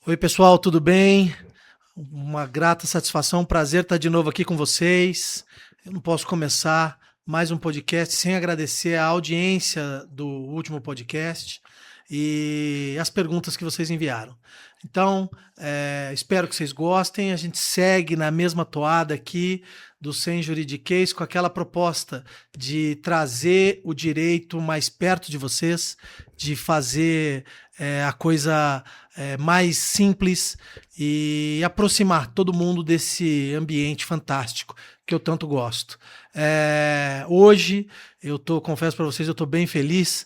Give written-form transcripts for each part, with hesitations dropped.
Oi, pessoal, tudo bem? Uma grata satisfação, um prazer estar de novo aqui com vocês. Eu não posso começar mais um podcast sem agradecer a audiência do último podcast e as perguntas que vocês enviaram. Então, espero que vocês gostem. A gente segue na mesma toada aqui do Sem Juridiquês com aquela proposta de trazer o direito mais perto de vocês, de fazer a coisa mais simples e aproximar todo mundo desse ambiente fantástico que eu tanto gosto. Hoje, confesso para vocês, eu estou bem feliz.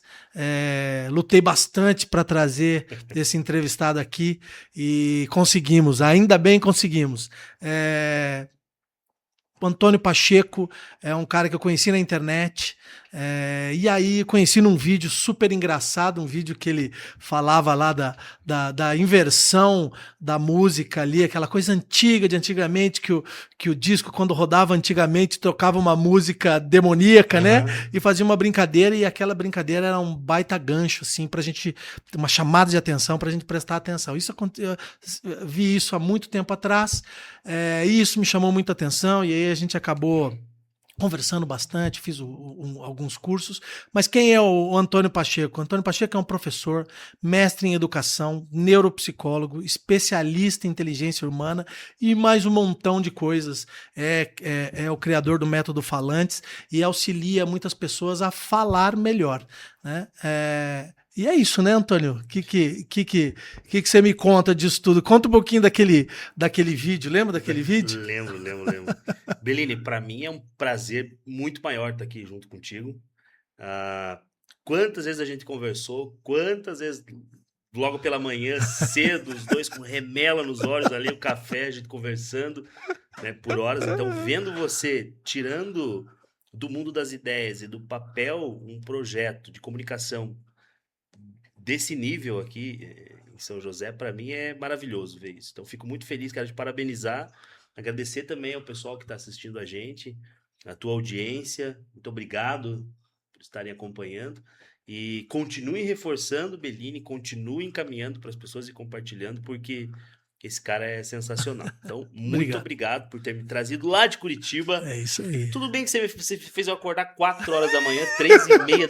Lutei bastante para trazer esse entrevistado aqui e conseguimos, ainda bem conseguimos. O Antônio Pacheco é um cara que eu conheci na internet, e aí conheci num vídeo super engraçado, um vídeo que ele falava lá da inversão da música ali, aquela coisa antiga de antigamente, que o disco, quando rodava antigamente, tocava uma música demoníaca, né? E fazia uma brincadeira, e aquela brincadeira era um baita gancho, assim, pra gente, uma chamada de atenção, pra gente prestar atenção. Eu vi isso há muito tempo atrás, e isso me chamou muita atenção, e aí a gente acabou conversando bastante, fiz alguns cursos. Mas quem é o Antônio Pacheco? O Antônio Pacheco é um professor, mestre em educação, neuropsicólogo, especialista em inteligência humana e mais um montão de coisas. É o criador do método Falantes e auxilia muitas pessoas a falar melhor, né? E é isso, né, Antônio? O que você me conta disso tudo? Conta um pouquinho daquele vídeo. Lembra daquele vídeo? Lembro. Bellini, para mim é um prazer muito maior estar aqui junto contigo. Quantas vezes a gente conversou, quantas vezes logo pela manhã, cedo, os dois com remela nos olhos ali, o café, a gente conversando, né, por horas. Então, vendo você tirando do mundo das ideias e do papel um projeto de comunicação desse nível aqui em São José, para mim é maravilhoso ver isso. Então, fico muito feliz, quero te parabenizar, agradecer também ao pessoal que está assistindo a gente, a tua audiência, muito obrigado por estarem acompanhando. E continue reforçando, Bellini, continue encaminhando para as pessoas e compartilhando, porque esse cara é sensacional. Então, muito obrigado por ter me trazido lá de Curitiba. É isso aí. Tudo bem que você fez eu acordar 4 horas da manhã, 3h30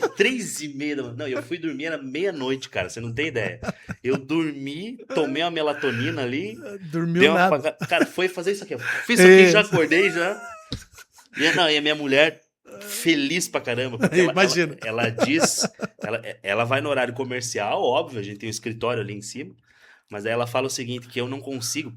da manhã. Não, eu fui dormir era meia-noite, cara, você não tem ideia. Eu dormi, tomei uma melatonina ali. Dormiu nada. Cara, foi fazer isso aqui. Fiz isso aqui, já acordei, já. E a minha mulher feliz pra caramba, porque ela diz, ela vai no horário comercial, óbvio, a gente tem um escritório ali em cima, mas aí ela fala o seguinte, que eu não consigo.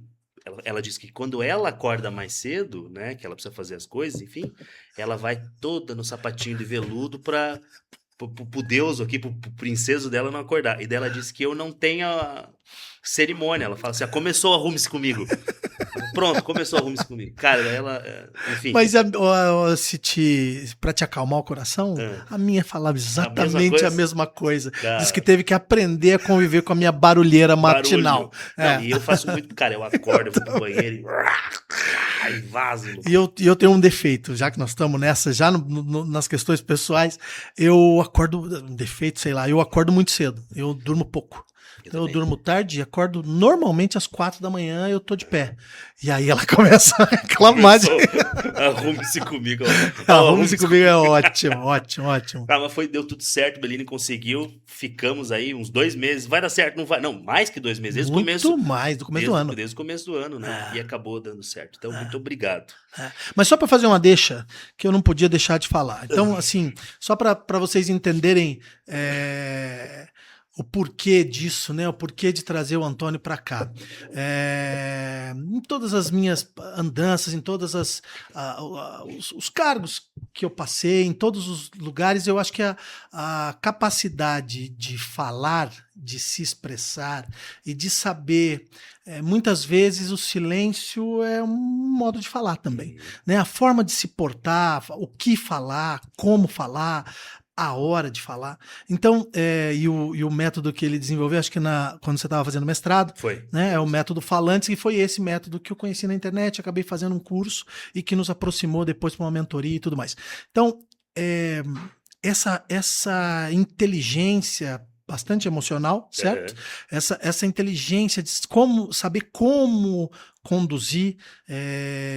Ela diz que quando ela acorda mais cedo, né, que ela precisa fazer as coisas, enfim, ela vai toda no sapatinho de veludo pro Deus aqui, pro princeso dela não acordar. E daí ela disse que eu não tenho a cerimônia. Ela fala assim, começou, arrume-se comigo. Pronto, começou, arrume-se comigo. Cara, ela, enfim. Mas pra te acalmar o coração, a minha falava exatamente a mesma coisa. Cara, diz que teve que aprender a conviver com a minha barulheira matinal. Não, e eu faço muito, cara, eu acordo, eu vou pro banheiro e vazo. E eu tenho um defeito, já que nós estamos nessa, já nas questões pessoais, eu acordo, defeito, sei lá, eu acordo muito cedo, eu durmo pouco. Então eu durmo tarde e acordo normalmente às 4 da manhã, eu tô de pé. E aí ela começa a reclamar de... Arrume-se comigo. Arrume-se comigo é ótimo. Mas deu tudo certo, o Bellini conseguiu, ficamos aí uns 2 meses, vai dar certo, não vai? Não, mais que 2 meses. Muito mais, do começo do ano. Desde o começo do ano, né? E acabou dando certo. Então, muito obrigado. Mas só para fazer uma deixa, que eu não podia deixar de falar. Então, assim, só para vocês entenderem... o porquê disso, né? O porquê de trazer o Antônio para cá. Em todas as minhas andanças, em todos os cargos que eu passei, em todos os lugares, eu acho que a capacidade de falar, de se expressar e de saber, muitas vezes o silêncio é um modo de falar também, né? A forma de se portar, o que falar, como falar, a hora de falar. Então, e o método que ele desenvolveu, acho que quando você estava fazendo mestrado, foi, né, é o método Falantes, e foi esse método que eu conheci na internet, acabei fazendo um curso e que nos aproximou depois para uma mentoria e tudo mais. Então, essa inteligência bastante emocional, certo? Aham. Essa inteligência de como saber como conduzir,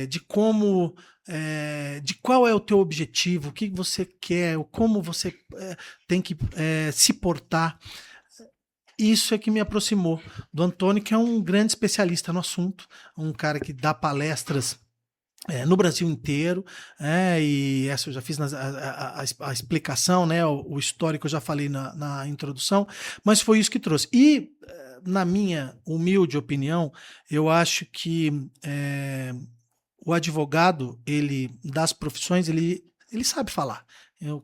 de como de qual é o teu objetivo, o que você quer, como você tem que se portar. Isso é que me aproximou do Antônio, que é um grande especialista no assunto, um cara que dá palestras no Brasil inteiro, e essa eu já fiz a explicação, né, o histórico eu já falei na introdução, mas foi isso que trouxe. E, na minha humilde opinião, eu acho que o advogado, ele das profissões, ele sabe falar.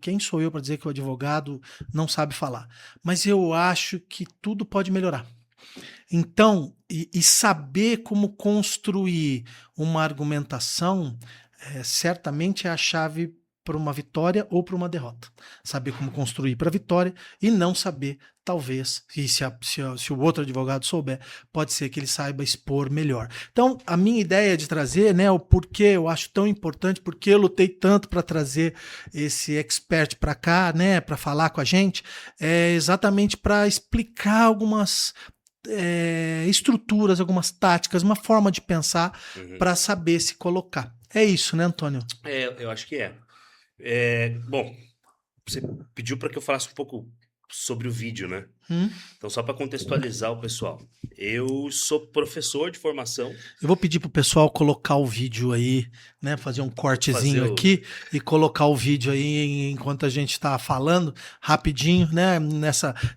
Quem sou eu para dizer que o advogado não sabe falar? Mas eu acho que tudo pode melhorar. Então, e saber como construir uma argumentação, certamente é a chave para uma vitória ou para uma derrota. Saber como construir para a vitória e não saber, talvez, e se o outro advogado souber, pode ser que ele saiba expor melhor. Então, a minha ideia de trazer, né, o porquê eu acho tão importante, porque eu lutei tanto para trazer esse expert para cá, né, para falar com a gente, é exatamente para explicar algumas estruturas, algumas táticas, uma forma de pensar Uhum. para saber se colocar. É isso, né, Antônio? Eu acho que é. Bom, você pediu para que eu falasse um pouco sobre o vídeo, né? Então, só para contextualizar o pessoal, eu sou professor de formação. Eu vou pedir pro pessoal colocar o vídeo aí, né? Fazer um cortezinho aqui e colocar o vídeo aí enquanto a gente tá falando, rapidinho, né?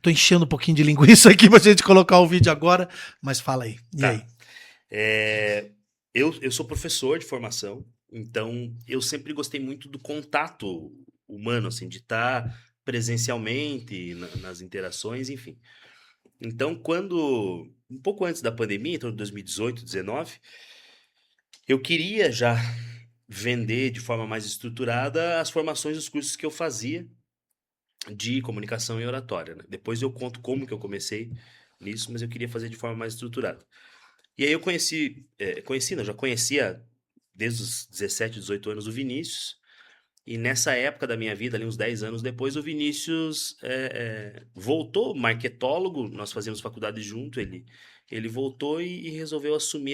Tô enchendo um pouquinho de linguiça aqui pra gente colocar o vídeo agora, mas fala aí. E Tá. aí? Eu sou professor de formação, então eu sempre gostei muito do contato humano, assim, de estar presencialmente nas interações, enfim. Então, um pouco antes da pandemia, então 2018, 2019, eu queria já vender de forma mais estruturada as formações dos cursos que eu fazia de comunicação e oratória, né? Depois eu conto como que eu comecei nisso, mas eu queria fazer de forma mais estruturada. E aí eu não, já conhecia desde os 17, 18 anos o Vinícius, e nessa época da minha vida, ali uns 10 anos depois, o Vinícius voltou, marketólogo, nós fazíamos faculdade junto, ele voltou e resolveu assumir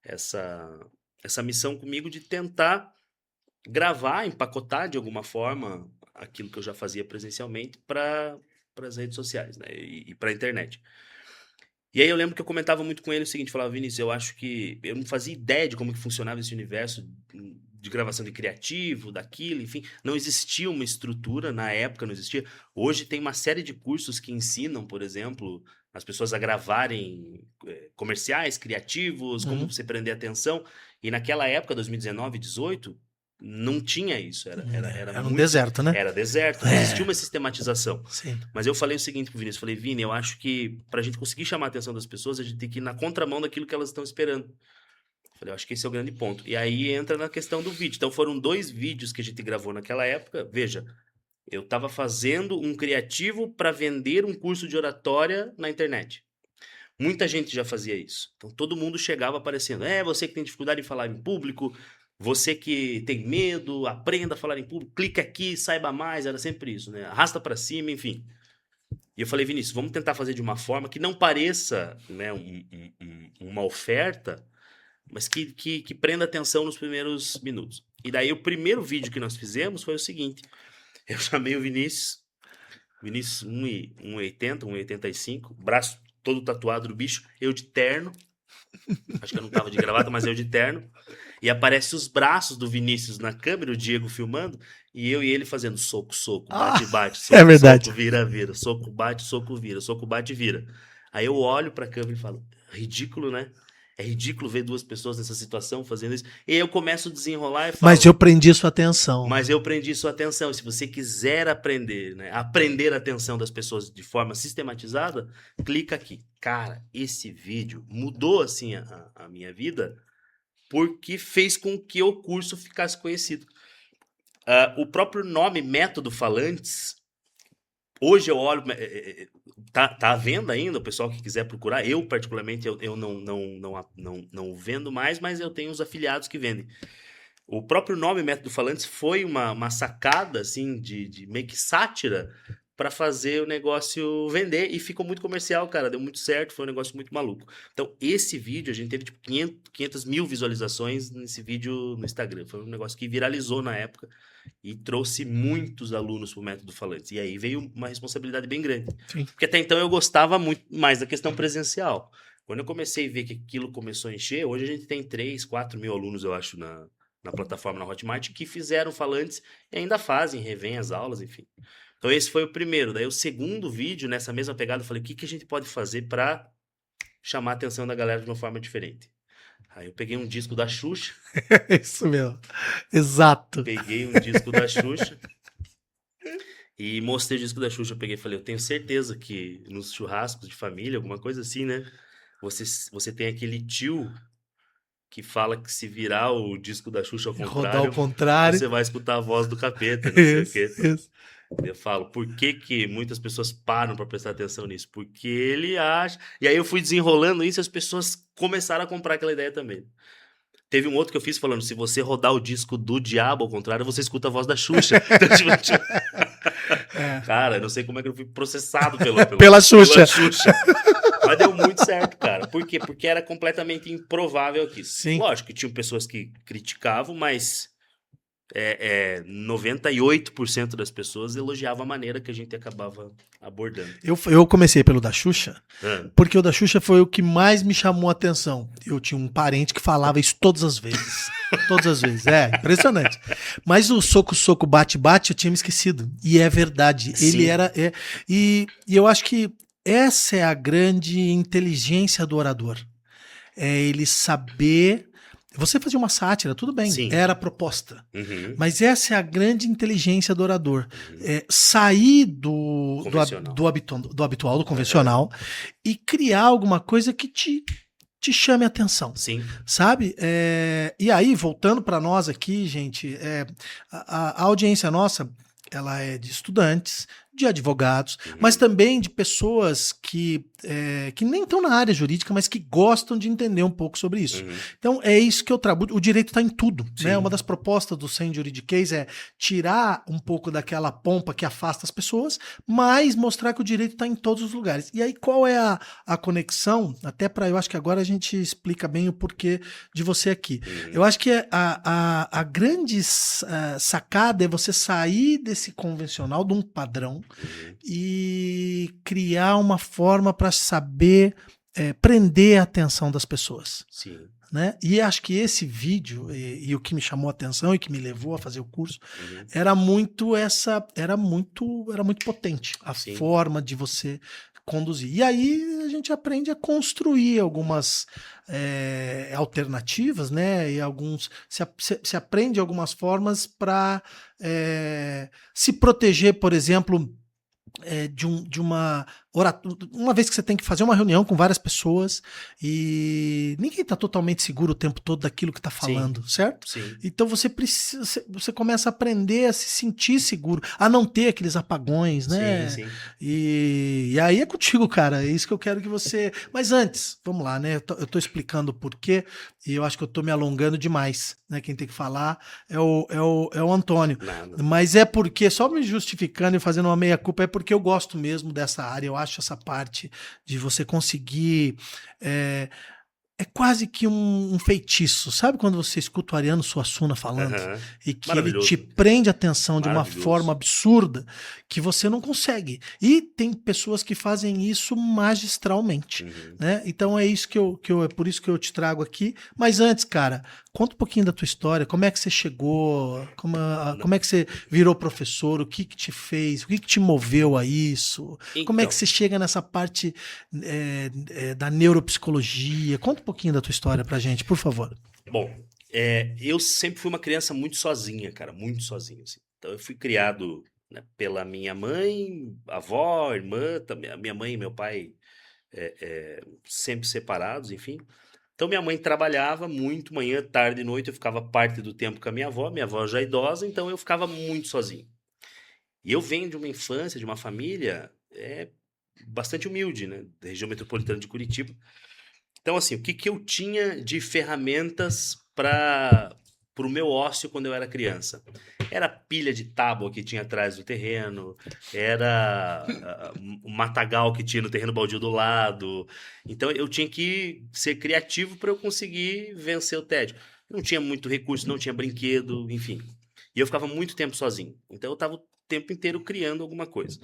essa missão comigo de tentar gravar, empacotar de alguma forma aquilo que eu já fazia presencialmente para as redes sociais, né, e para a internet. E aí eu lembro que eu comentava muito com ele o seguinte, falava, Vinícius, eu acho que eu não fazia ideia de como que funcionava esse universo de gravação de criativo, daquilo, enfim, não existia uma estrutura, na época não existia. Hoje tem uma série de cursos que ensinam, por exemplo, as pessoas a gravarem comerciais, criativos, como você prender atenção, e naquela época, 2019, 2018, não tinha isso, era um muito... deserto, né? Era deserto, não existia uma sistematização. Sim. Mas eu falei o seguinte pro Vinícius, falei, Vini, eu acho que pra gente conseguir chamar a atenção das pessoas, a gente tem que ir na contramão daquilo que elas estão esperando. Falei, eu acho que esse é o grande ponto. E aí entra na questão do vídeo. Então foram 2 vídeos que a gente gravou naquela época. Veja, eu estava fazendo um criativo para vender um curso de oratória na internet. Muita gente já fazia isso. Então todo mundo chegava aparecendo. Você que tem dificuldade em falar em público, você que tem medo, aprenda a falar em público, clica aqui, saiba mais. Era sempre isso, né? Arrasta para cima, enfim. E eu falei, Vinícius, vamos tentar fazer de uma forma que não pareça, né, uma oferta, mas que prenda atenção nos primeiros minutos. E daí o primeiro vídeo que nós fizemos foi o seguinte, eu chamei o Vinícius 1,80, 1,85, braço todo tatuado do bicho, eu de terno, acho que eu não tava de gravata, mas eu de terno, e aparece os braços do Vinícius na câmera, o Diego filmando, e eu e ele fazendo soco, soco, bate, bate, soco, é verdade. soco, vira, vira, soco, bate, soco, vira, soco, bate, vira. Aí eu olho pra câmera e falo, ridículo, né? É ridículo ver 2 pessoas nessa situação fazendo isso. E aí eu começo a desenrolar e falo... Mas eu prendi sua atenção. Mas eu prendi sua atenção. Se você quiser aprender, né, aprender a atenção das pessoas de forma sistematizada, clica aqui. Cara, esse vídeo mudou, assim, a minha vida porque fez com que o curso ficasse conhecido. O próprio nome Método Falantes, hoje eu olho, tá à venda ainda, o pessoal que quiser procurar, eu particularmente eu não vendo mais, mas eu tenho os afiliados que vendem. O próprio nome Método Falantes foi uma sacada assim, de meio que sátira para fazer o negócio vender e ficou muito comercial, cara, deu muito certo, foi um negócio muito maluco. Então, esse vídeo, a gente teve tipo 500 mil visualizações nesse vídeo no Instagram, foi um negócio que viralizou na época e trouxe muitos alunos pro Método Falantes. E aí veio uma responsabilidade bem grande. Sim. Porque até então eu gostava muito mais da questão presencial. Quando eu comecei a ver que aquilo começou a encher, hoje a gente tem 3, 4 mil alunos, eu acho, na plataforma, na Hotmart, que fizeram Falantes e ainda fazem, revêm as aulas, enfim. Então esse foi o primeiro. Daí o segundo vídeo, nessa mesma pegada, eu falei, o que a gente pode fazer para chamar a atenção da galera de uma forma diferente? Aí eu peguei um disco da Xuxa. Isso mesmo. Exato. Peguei um disco da Xuxa e mostrei o disco da Xuxa. Eu peguei e falei, eu tenho certeza que nos churrascos de família, alguma coisa assim, né? Você tem aquele tio que fala que se virar o disco da Xuxa ao Rodar ao contrário, contrário. você vai escutar a voz do capeta, não sei o quê. Isso. Eu falo, por que muitas pessoas param para prestar atenção nisso? Porque ele acha... E aí eu fui desenrolando isso e as pessoas começaram a comprar aquela ideia também. Teve um outro que eu fiz falando, se você rodar o disco do Diabo ao contrário, você escuta a voz da Xuxa. Então, tipo, cara, eu não sei como é que eu fui processado Pela Xuxa. Mas deu muito certo, cara. Por quê? Porque era completamente improvável aqui. Sim. Lógico que tinham pessoas que criticavam, mas 98% das pessoas elogiavam a maneira que a gente acabava abordando. Eu comecei pelo da Xuxa, Ah, porque o da Xuxa foi o que mais me chamou a atenção. Eu tinha um parente que falava isso todas as vezes. Todas as vezes. É, impressionante. Mas o soco, soco, bate, bate, eu tinha me esquecido. E é verdade. Sim. Ele era. E eu acho que essa é a grande inteligência do orador. É ele saber. Você fazia uma sátira, tudo bem, Sim. era a proposta. uhum, Mas essa é a grande inteligência do orador. É sair do habitual, do convencional, e criar alguma coisa que te chame a atenção. sim. Sabe? E aí, voltando para nós aqui, gente, a audiência nossa, ela é de estudantes, de advogados, mas também de pessoas que nem estão na área jurídica, mas que gostam de entender um pouco sobre isso. Então, é isso que eu trabalho. O direito está em tudo. Né? Uma das propostas do Sem Juridiquês é tirar um pouco daquela pompa que afasta as pessoas, mas mostrar que o direito está em todos os lugares. E aí, qual é a conexão? Até eu acho que agora a gente explica bem o porquê de você aqui. Eu acho que a grande sacada é você sair desse convencional, de um padrão, e criar uma forma para saber prender a atenção das pessoas. Sim. Né? E acho que esse vídeo, e o que me chamou a atenção e que me levou a fazer o curso, era muito potente a Sim. forma de você conduzir. E aí a gente aprende a construir algumas alternativas, né? E se aprende algumas formas para se proteger, por exemplo, uma vez que você tem que fazer uma reunião com várias pessoas e ninguém está totalmente seguro o tempo todo daquilo que está falando, certo? Sim. Então você começa a aprender a se sentir seguro, a não ter aqueles apagões, né? Sim. E aí é contigo, cara. É isso que eu quero que você. Mas antes, vamos lá, né? Eu tô explicando o porquê e eu acho que eu tô me alongando demais, né? Quem tem que falar é o Antônio. Nada. Mas é porque, só me justificando e fazendo uma meia-culpa, é porque eu gosto mesmo dessa área. Eu acho essa parte de você conseguir. É quase que um feitiço. Sabe quando você escuta o Ariano Suassuna falando e que ele te prende a atenção de uma forma absurda que você não consegue? E tem pessoas que fazem isso magistralmente. Né? Então é isso é por isso que eu te trago aqui. Mas antes, cara, conta um pouquinho da tua história. Como é que você chegou? Como é que você virou professor? O que te fez? O que te moveu a isso? Então, como é que você chega nessa parte da neuropsicologia? Conta um pouquinho da tua história pra gente, por favor. Bom, eu sempre fui uma criança muito sozinha, cara, muito sozinho. Assim. Então eu fui criado, né, pela minha mãe, avó, irmã, também, minha mãe e meu pai sempre separados, enfim. Então minha mãe trabalhava muito, manhã, tarde e noite, eu ficava parte do tempo com a minha avó já idosa, então eu ficava muito sozinho. E eu venho de uma infância, de uma família bastante humilde, né, da região metropolitana de Curitiba. Então, assim, o que eu tinha de ferramentas para o meu ócio quando eu era criança? Era pilha de tábua que tinha atrás do terreno, era o matagal que tinha no terreno baldio do lado. Então eu tinha que ser criativo para eu conseguir vencer o tédio. Não tinha muito recurso, não tinha brinquedo, enfim. E eu ficava muito tempo sozinho. Então eu estava o tempo inteiro criando alguma coisa.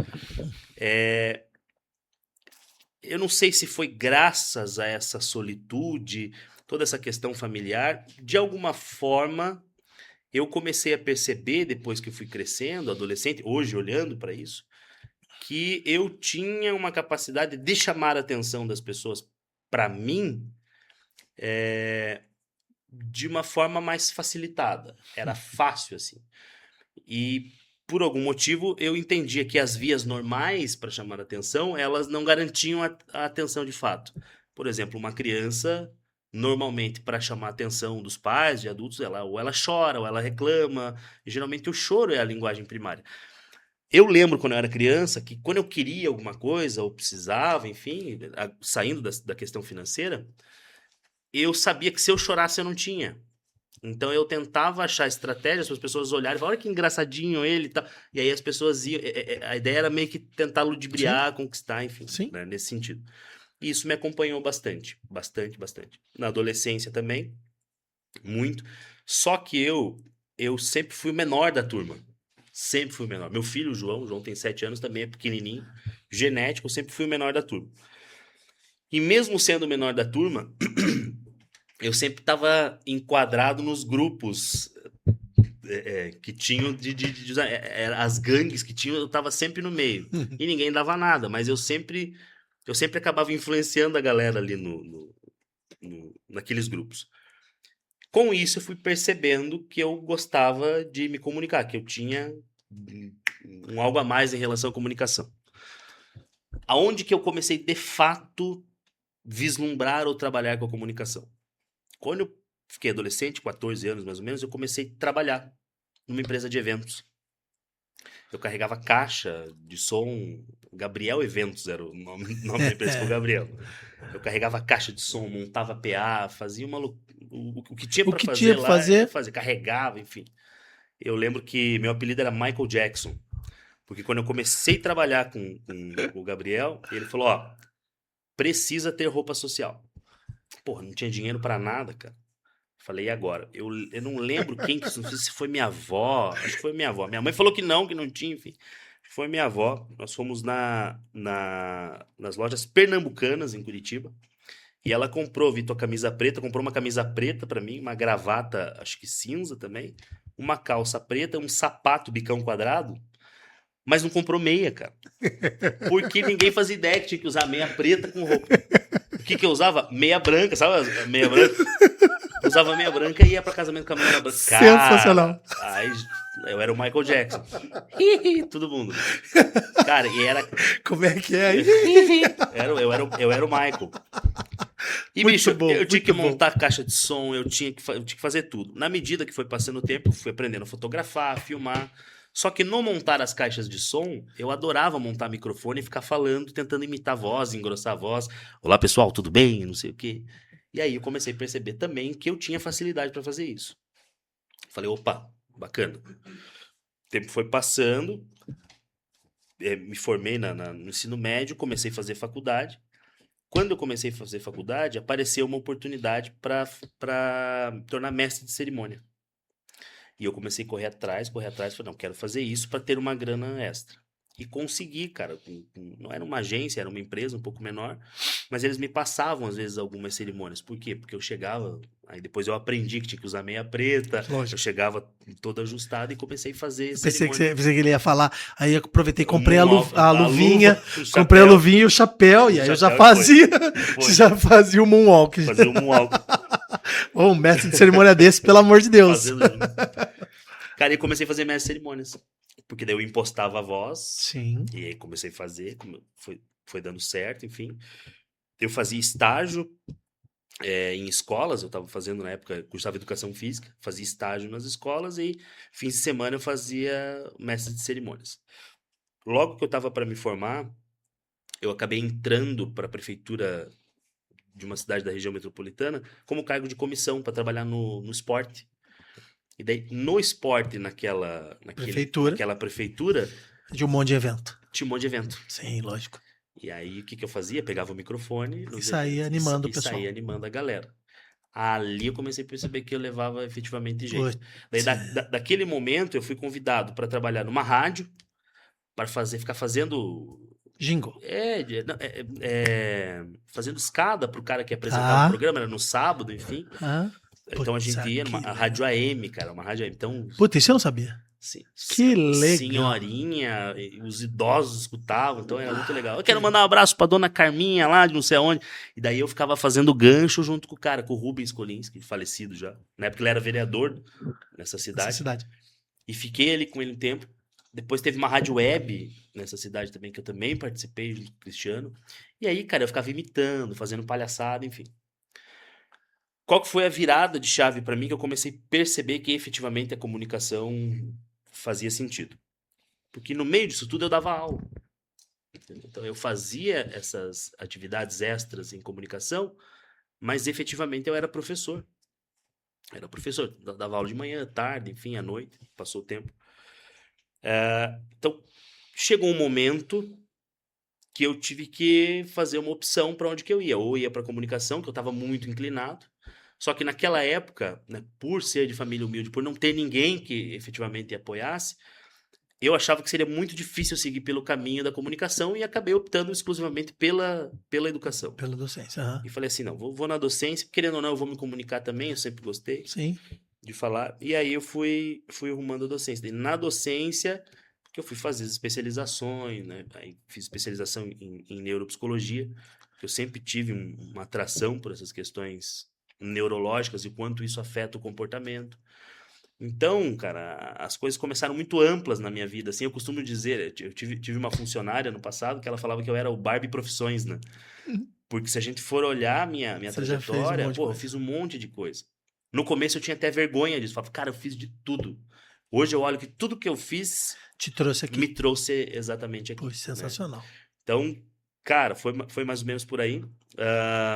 Eu não sei se foi graças a essa solitude, toda essa questão familiar, de alguma forma eu comecei a perceber, depois que eu fui crescendo, adolescente, hoje olhando para isso, que eu tinha uma capacidade de chamar a atenção das pessoas para mim de uma forma mais facilitada. Era fácil assim. E por algum motivo eu entendia que as vias normais para chamar a atenção, elas não garantiam a atenção de fato. Por exemplo, uma criança, normalmente para chamar a atenção dos pais, de adultos, ou ela chora, ou ela reclama. E geralmente o choro é a linguagem primária. Eu lembro quando eu era criança que quando eu queria alguma coisa, ou precisava, enfim, saindo da questão financeira, eu sabia que se eu chorasse eu não tinha. Então eu tentava achar estratégias para as pessoas olharem e falar, olha que engraçadinho ele e tal. E aí as pessoas iam. A ideia era meio que tentar ludibriar, conquistar, enfim, Sim. né, nesse sentido. E isso me acompanhou bastante. Bastante, bastante. Na adolescência também, muito. Só que eu sempre fui o menor da turma. Sempre fui o menor. Meu filho, o João tem 7 anos, também é pequenininho. Genético, eu sempre fui o menor da turma. E mesmo sendo o menor da turma, eu sempre estava enquadrado nos grupos que tinham as gangues que tinham, eu estava sempre no meio. E ninguém dava nada, mas eu sempre acabava influenciando a galera ali naqueles grupos. Com isso, eu fui percebendo que eu gostava de me comunicar, que eu tinha algo a mais em relação à comunicação. Aonde que eu comecei, de fato, vislumbrar ou trabalhar com a comunicação? Quando eu fiquei adolescente, 14 anos mais ou menos, eu comecei a trabalhar numa empresa de eventos. Eu carregava caixa de som, Gabriel Eventos era o nome da empresa, foi o Gabriel. Eu carregava caixa de som, montava PA, fazia o que tinha O para que fazer tinha pra lá, eu fazer? fazia, carregava, enfim. Eu lembro que meu apelido era Michael Jackson, porque quando eu comecei a trabalhar com o Gabriel, ele falou, ó, precisa ter roupa social. Porra, não tinha dinheiro para nada, cara. Falei, e agora? Eu não lembro quem que, não sei se foi minha avó, acho que foi minha avó. Minha mãe falou que não tinha, enfim. Foi minha avó. Nós fomos nas lojas pernambucanas em Curitiba. E ela viu a camisa preta, comprou uma camisa preta pra mim, uma gravata, acho que cinza também, uma calça preta, um sapato bicão quadrado, mas não comprou meia, cara. Porque ninguém fazia ideia que tinha que usar meia preta com roupa. O que eu usava? Meia branca, sabe? Meia branca. Eu usava meia branca e ia pra casamento com a meia branca. Sensacional. Aí eu era o Michael Jackson. Todo mundo. Cara, e era. Como é que é aí? Eu era o Michael. E, Muito bicho, bom, eu tinha que muito bom. montar caixa de som, eu tinha que fazer tudo. Na medida que foi passando o tempo, eu fui aprendendo a fotografar, a filmar. Só que no montar as caixas de som, eu adorava montar microfone e ficar falando, tentando imitar a voz, engrossar a voz. Olá, pessoal, tudo bem? Não sei o quê. E aí eu comecei a perceber também que eu tinha facilidade para fazer isso. Falei, opa, bacana. O tempo foi passando, me formei no ensino médio, comecei a fazer faculdade. Quando eu comecei a fazer faculdade, apareceu uma oportunidade para me tornar mestre de cerimônia. E eu comecei a correr atrás, falei, não, quero fazer isso para ter uma grana extra. E consegui, cara. Não era uma agência, era uma empresa um pouco menor, mas eles me passavam, às vezes, algumas cerimônias. Por quê? Porque eu chegava, aí depois eu aprendi que tinha que usar meia preta, Lógico. eu chegava todo ajustado e comecei a fazer Pensei cerimônia. que ele ia falar. Aí eu aproveitei, comprei a A luvinha, luva, o comprei a chapéu. luvinha e o chapéu, e aí eu já chapéu fazia, foi. já fazia o moonwalk. Fazer um moonwalk. Ô, um mestre de cerimônia desse, pelo amor de Deus. Fazendo. Cara, e comecei a fazer minhas cerimônias. Porque daí eu impostava a voz. Sim. E aí comecei a fazer, foi dando certo, enfim. Eu fazia estágio em escolas, eu estava fazendo na época, cursava educação física, fazia estágio nas escolas e fins de semana eu fazia mestre de cerimônias. Logo que eu estava para me formar, eu acabei entrando para a prefeitura de uma cidade da região metropolitana como cargo de comissão para trabalhar no esporte. E daí, no esporte, naquela prefeitura, De um monte de evento. tinha um monte de evento. Sim, lógico. E aí, o que eu fazia? Pegava o microfone E saía animando o e pessoal. saía animando a galera. Ali eu comecei a perceber que eu levava efetivamente jeito. Putz. Daí, daquele momento, eu fui convidado para trabalhar numa rádio, para ficar fazendo Jingle. fazendo escada pro cara que apresentava o programa, era no sábado, enfim. Então a gente ia numa rádio AM, cara, uma rádio AM. Então, puta, isso eu não sabia. Que legal. Senhorinha, os idosos escutavam, então era muito legal. Eu quero mandar um abraço pra dona Carminha lá de não sei aonde. E daí eu ficava fazendo gancho junto com o cara, com o Rubens Kolinski, falecido já. Na época ele era vereador nessa cidade. E fiquei ali com ele um tempo. Depois teve uma rádio web nessa cidade também, que eu também participei junto com o Cristiano. E aí, cara, eu ficava imitando, fazendo palhaçada, enfim. Qual que foi a virada de chave pra mim que eu comecei a perceber que efetivamente a comunicação fazia sentido? Porque no meio disso tudo eu dava aula. Então eu fazia essas atividades extras em comunicação, mas efetivamente eu era professor. Dava aula de manhã, tarde, enfim, à noite, passou o tempo. Então, chegou um momento que eu tive que fazer uma opção para onde que eu ia. Ou ia para comunicação, que eu estava muito inclinado. Só que naquela época, né, por ser de família humilde, por não ter ninguém que efetivamente apoiasse, eu achava que seria muito difícil seguir pelo caminho da comunicação e acabei optando exclusivamente pela educação. Pela docência. E falei assim, não, vou na docência, querendo ou não, eu vou me comunicar também, eu sempre gostei. Sim. De falar. E aí eu fui arrumando a docência. E na docência, que eu fui fazer as especializações, né? Aí fiz especialização em neuropsicologia, que eu sempre tive uma atração por essas questões neurológicas e quanto isso afeta o comportamento. Então, cara, as coisas começaram muito amplas na minha vida. Assim, eu costumo dizer, eu tive uma funcionária no passado que ela falava que eu era o Barbie Profissões, né? Porque se a gente for olhar a minha trajetória, eu fiz um monte de coisa. No começo eu tinha até vergonha disso. Falava, cara, eu fiz de tudo. Hoje eu olho que tudo que eu fiz te trouxe aqui. Me trouxe exatamente aqui. Poxa, sensacional. Né? Então, cara, foi mais ou menos por aí.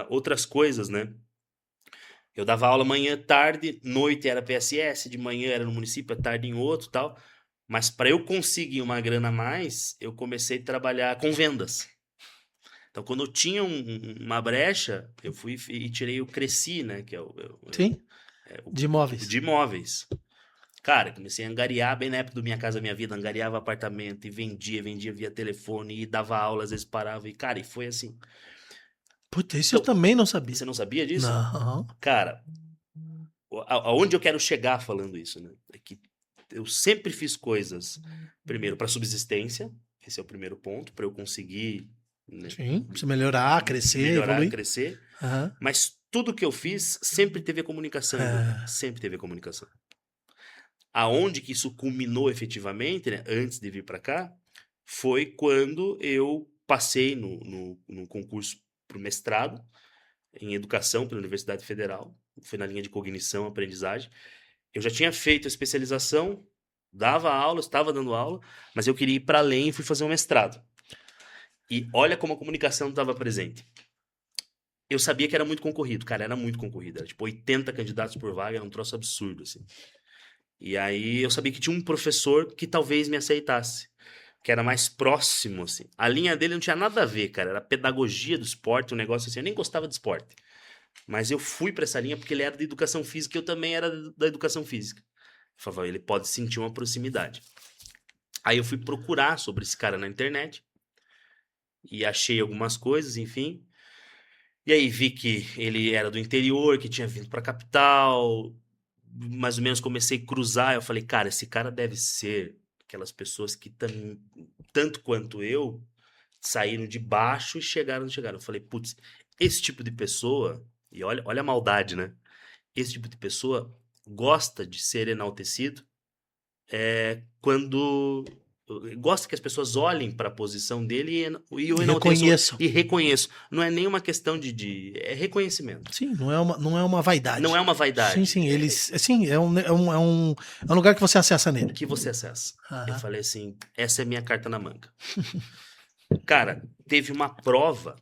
Outras coisas, né? Eu dava aula manhã, tarde, noite era PSS, de manhã era no município, à tarde em outro e tal. Mas para eu conseguir uma grana a mais, eu comecei a trabalhar com vendas. Então, quando eu tinha uma brecha, eu fui e tirei o Cresci, né? Que é Sim, de imóveis. De imóveis. Cara, comecei a angariar bem na época do Minha Casa Minha Vida, angariava apartamento e vendia via telefone e dava aula, às vezes parava e, cara, e foi assim. Puta, isso eu também não sabia. Você não sabia disso? Não. Cara, aonde eu quero chegar falando isso, né? É que eu sempre fiz coisas, primeiro, para subsistência, esse é o primeiro ponto, para eu conseguir... Né, sim, pra você melhorar, crescer, evoluir. Crescer. Mas tudo que eu fiz sempre teve a comunicação. Sempre teve a comunicação. Aonde que isso culminou efetivamente, né, antes de vir para cá, foi quando eu passei no concurso para o mestrado em educação pela Universidade Federal. Foi na linha de cognição, aprendizagem. Eu já tinha feito a especialização, dava aula, estava dando aula, mas eu queria ir para além e fui fazer um mestrado. E olha como a comunicação estava presente. Eu sabia que era muito concorrido, cara, era muito concorrido. Era tipo 80 candidatos por vaga, era um troço absurdo, assim. E aí eu sabia que tinha um professor que talvez me aceitasse, que era mais próximo, assim. A linha dele não tinha nada a ver, cara, era pedagogia do esporte, um negócio assim. Eu nem gostava de esporte. Mas eu fui para essa linha porque ele era da educação física e eu também era da educação física. Eu falava, ele pode sentir uma proximidade. Aí eu fui procurar sobre esse cara na internet e achei algumas coisas, enfim. E aí vi que ele era do interior, que tinha vindo pra capital. Mais ou menos comecei a cruzar. Eu falei, cara, esse cara deve ser aquelas pessoas que tanto quanto eu saíram de baixo e chegaram. Eu falei, putz, esse tipo de pessoa, e olha a maldade, né? Esse tipo de pessoa gosta de ser enaltecido quando... gosta que as pessoas olhem para a posição dele e o enalteçam. E reconheçam. Não é nenhuma questão é reconhecimento. Sim, não é uma vaidade. Não é uma vaidade. Sim, é um lugar que você acessa nele. Que você acessa. Eu falei assim, essa é a minha carta na manga. Cara, teve uma prova,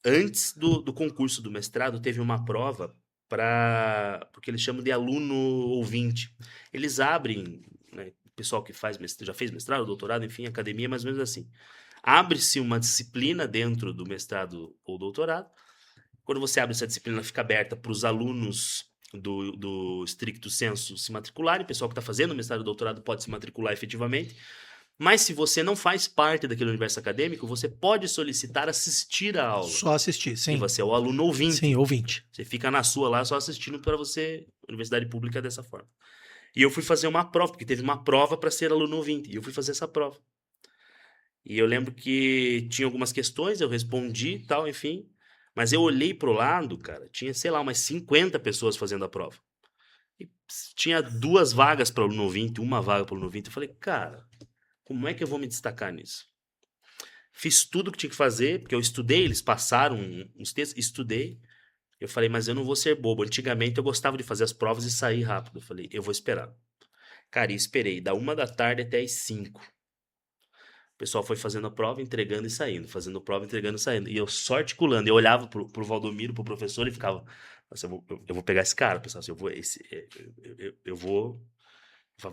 antes do concurso do mestrado, teve uma prova porque eles chamam de aluno ouvinte. Eles abrem, né, o pessoal que já fez mestrado, doutorado, enfim, academia, mais ou menos assim. Abre-se uma disciplina dentro do mestrado ou doutorado. Quando você abre essa disciplina, ela fica aberta para os alunos do stricto sensu se matricularem. O pessoal que está fazendo mestrado ou doutorado pode se matricular efetivamente. Mas se você não faz parte daquele universo acadêmico, você pode solicitar assistir a aula. Só assistir, sim. E você é o aluno ouvinte. Sim, ouvinte. Você fica na sua lá só assistindo para você, universidade pública dessa forma. E eu fui fazer uma prova, porque teve uma prova para ser aluno ouvinte. E eu fui fazer essa prova. E eu lembro que tinha algumas questões, eu respondi e tal, enfim. Mas eu olhei pro lado, cara, tinha, sei lá, umas 50 pessoas fazendo a prova. E tinha 2 vagas para aluno ouvinte, 1 vaga para aluno ouvinte. Eu falei, cara, como é que eu vou me destacar nisso? Fiz tudo o que tinha que fazer, porque eu estudei, eles passaram uns textos, estudei. Eu falei, mas eu não vou ser bobo. Antigamente eu gostava de fazer as provas e sair rápido. Eu falei, eu vou esperar. Cara, e esperei, da 1 da tarde até as 5. O pessoal foi fazendo a prova, entregando e saindo. Fazendo a prova, entregando e saindo. E eu só articulando. Eu olhava pro Valdomiro, pro professor, e ficava... Nossa, eu vou pegar esse cara, pessoal. Assim, eu vou...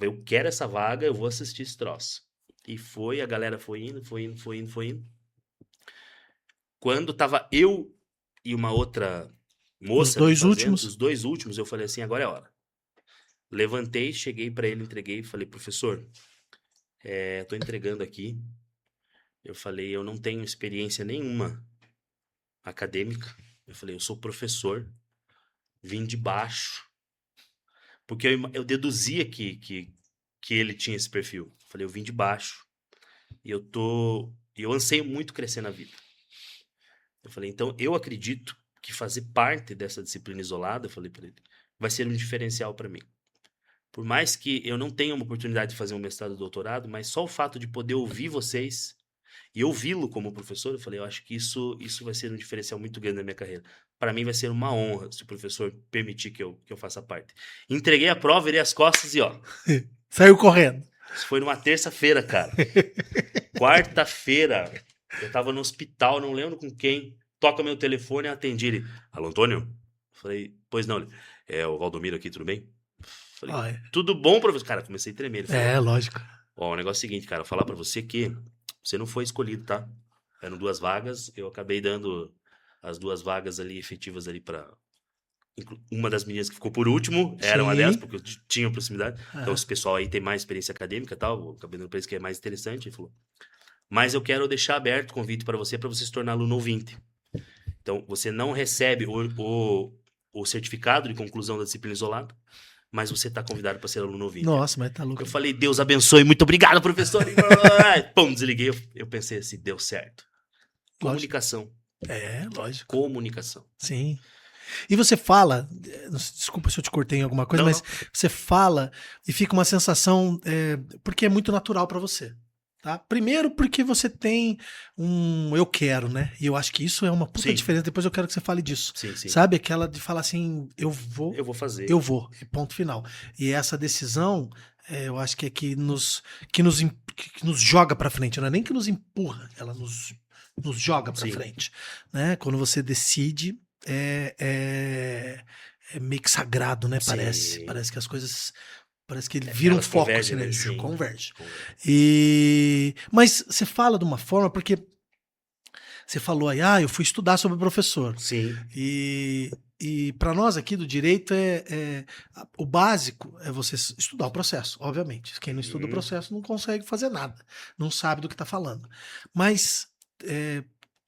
Eu quero essa vaga, eu vou assistir esse troço. E foi, a galera foi indo. Quando tava eu e uma outra moça... Os 2 fazendo, últimos? Os 2 últimos, eu falei assim, agora é a hora. Levantei, cheguei pra ele, entreguei e falei, professor, tô entregando aqui. Eu falei, eu não tenho experiência nenhuma acadêmica. Eu falei, eu sou professor, vim de baixo. Porque eu deduzia que ele tinha esse perfil. Eu falei, eu vim de baixo. E eu anseio muito crescer na vida. Eu falei, então eu acredito que fazer parte dessa disciplina isolada, eu falei para ele, vai ser um diferencial para mim. Por mais que eu não tenha uma oportunidade de fazer um mestrado e doutorado, mas só o fato de poder ouvir vocês e ouvi-lo como professor, eu falei, eu acho que isso vai ser um diferencial muito grande na minha carreira. Para mim vai ser uma honra se o professor permitir que eu faça parte. Entreguei a prova, virei as costas e ó... Saiu correndo. Isso foi numa terça-feira, cara. Quarta-feira, eu tava no hospital, não lembro com quem. Toca meu telefone e atendi ele. Alô, Antônio? Falei, pois não. Ele, é o Valdomiro aqui, tudo bem? Falei, tudo bom, professor? Cara, comecei a tremer. Ele falou, lógico. Ó, o negócio é o seguinte, cara, eu vou falar pra você que você não foi escolhido, tá? Eram 2 vagas, eu acabei dando as 2 vagas ali efetivas ali pra... Uma das meninas que ficou por último era uma delas, porque eu tinha proximidade. Então, esse pessoal aí tem mais experiência acadêmica e tal, eu acabei dando pra eles que é mais interessante. Ele falou, mas eu quero deixar aberto o convite para você se tornar aluno ouvinte. Então, você não recebe o certificado de conclusão da disciplina isolada, mas você está convidado para ser aluno ouvinte. Nossa, mas tá louco. Eu falei, Deus abençoe, muito obrigado, professor. Pum, desliguei. Eu pensei assim, deu certo. Comunicação. Lógico. Comunicação. Sim. E você fala, desculpa se eu te cortei em alguma coisa, mas você fala e fica uma sensação, porque é muito natural para você. Tá? Primeiro porque você tem eu quero, né? E eu acho que isso é uma puta diferença. Depois eu quero que você fale disso. Sim. Sabe? Aquela de falar assim, eu vou fazer. Eu vou, ponto final. E essa decisão, eu acho que é que nos joga para frente. Não é nem que nos empurra, ela nos joga para frente. Né? Quando você decide, é meio que sagrado, né? Parece que as coisas... Parece que ele vira um foco, assim, né? Converge. Mas você fala de uma forma, porque você falou aí, eu fui estudar sobre o professor. Sim. E para nós aqui do direito, o básico é você estudar o processo, obviamente. Quem não estuda o processo não consegue fazer nada, não sabe do que está falando. Mas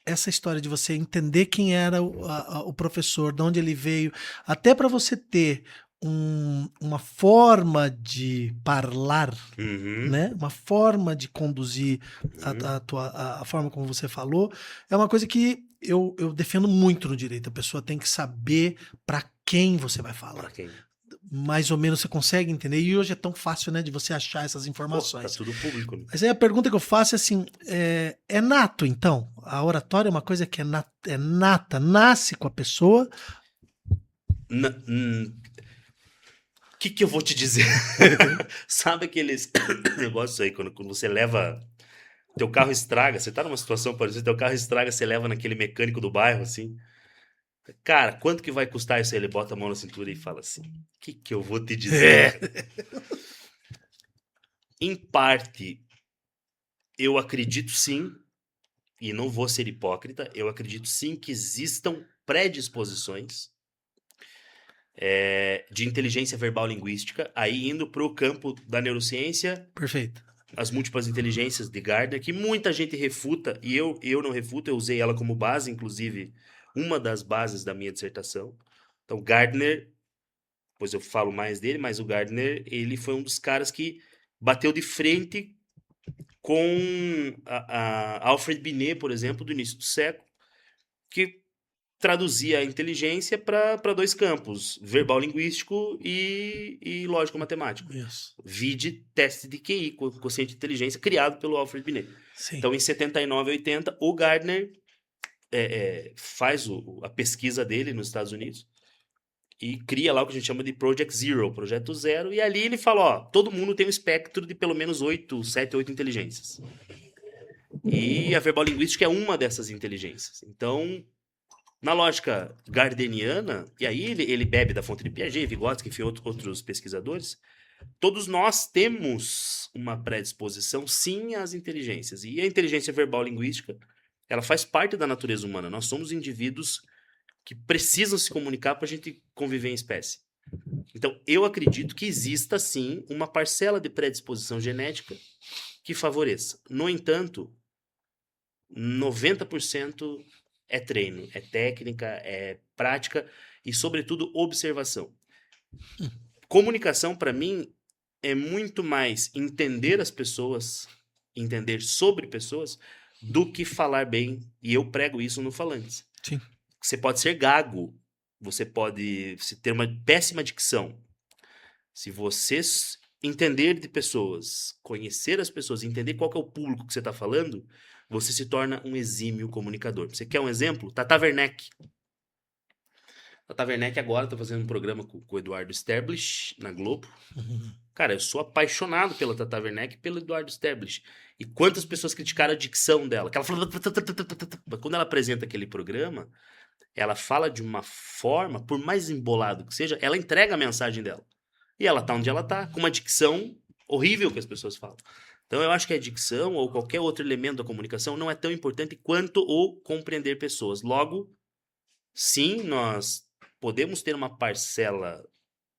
essa história de você entender quem era o professor, de onde ele veio, até para você ter uma forma de falar, né? Uma forma de conduzir a forma como você falou, é uma coisa que eu defendo muito no direito. A pessoa tem que saber para quem você vai falar. Mais ou menos você consegue entender. E hoje é tão fácil, né, de você achar essas informações. Tá tudo público. Né? Mas aí a pergunta que eu faço é assim, é nato, então? A oratória é uma coisa que é nata, nasce com a pessoa? O que eu vou te dizer? Sabe aqueles negócios aí, quando você leva... Teu carro estraga, você tá numa situação parecida, teu carro estraga, você leva naquele mecânico do bairro, assim. Cara, quanto que vai custar isso aí? Ele bota a mão na cintura e fala assim, o que eu vou te dizer? Em parte, eu acredito sim, e não vou ser hipócrita, eu acredito sim que existam predisposições de inteligência verbal linguística, aí indo para o campo da neurociência, Perfeito. as múltiplas inteligências de Gardner, que muita gente refuta, e eu não refuto, eu usei ela como base, inclusive, uma das bases da minha dissertação. Então, Gardner, depois eu falo mais dele, mas o Gardner, ele foi um dos caras que bateu de frente com a Alfred Binet, por exemplo, do início do século, que traduzia a inteligência para dois campos, verbal linguístico e lógico matemático. Isso. Vide teste de QI, quociente de inteligência, criado pelo Alfred Binet. Sim. Então, em 79 e 80, o Gardner faz a pesquisa dele nos Estados Unidos e cria lá o que a gente chama de Project Zero, Projeto Zero, e ali ele fala, ó, todo mundo tem um espectro de pelo menos 7, 8 inteligências. E a verbal linguística é uma dessas inteligências. Então, na lógica gardeniana, e aí ele bebe da fonte de Piaget, Vygotsky, enfim, outros pesquisadores, todos nós temos uma predisposição, sim, às inteligências. E a inteligência verbal linguística, ela faz parte da natureza humana. Nós somos indivíduos que precisam se comunicar para a gente conviver em espécie. Então, eu acredito que exista, sim, uma parcela de predisposição genética que favoreça. No entanto, 90% é treino, é técnica, é prática e, sobretudo, observação. Comunicação, para mim, é muito mais entender as pessoas, entender sobre pessoas, do que falar bem. E eu prego isso no Falantes. Sim. Você pode ser gago, você pode ter uma péssima dicção. Se você entender de pessoas, conhecer as pessoas, entender qual que é o público que você está falando, você se torna um exímio comunicador. Você quer um exemplo? Tata Werneck. Tata Werneck agora está fazendo um programa com o Eduardo Sterblich na Globo. Cara, eu sou apaixonado pela Tata Werneck e pelo Eduardo Sterblich. E quantas pessoas criticaram a dicção dela? Que ela fala... Quando ela apresenta aquele programa, ela fala de uma forma, por mais embolado que seja, ela entrega a mensagem dela. E ela tá onde ela tá, com uma dicção horrível que as pessoas falam. Então eu acho que a dicção ou qualquer outro elemento da comunicação não é tão importante quanto o compreender pessoas. Logo, sim, nós podemos ter uma parcela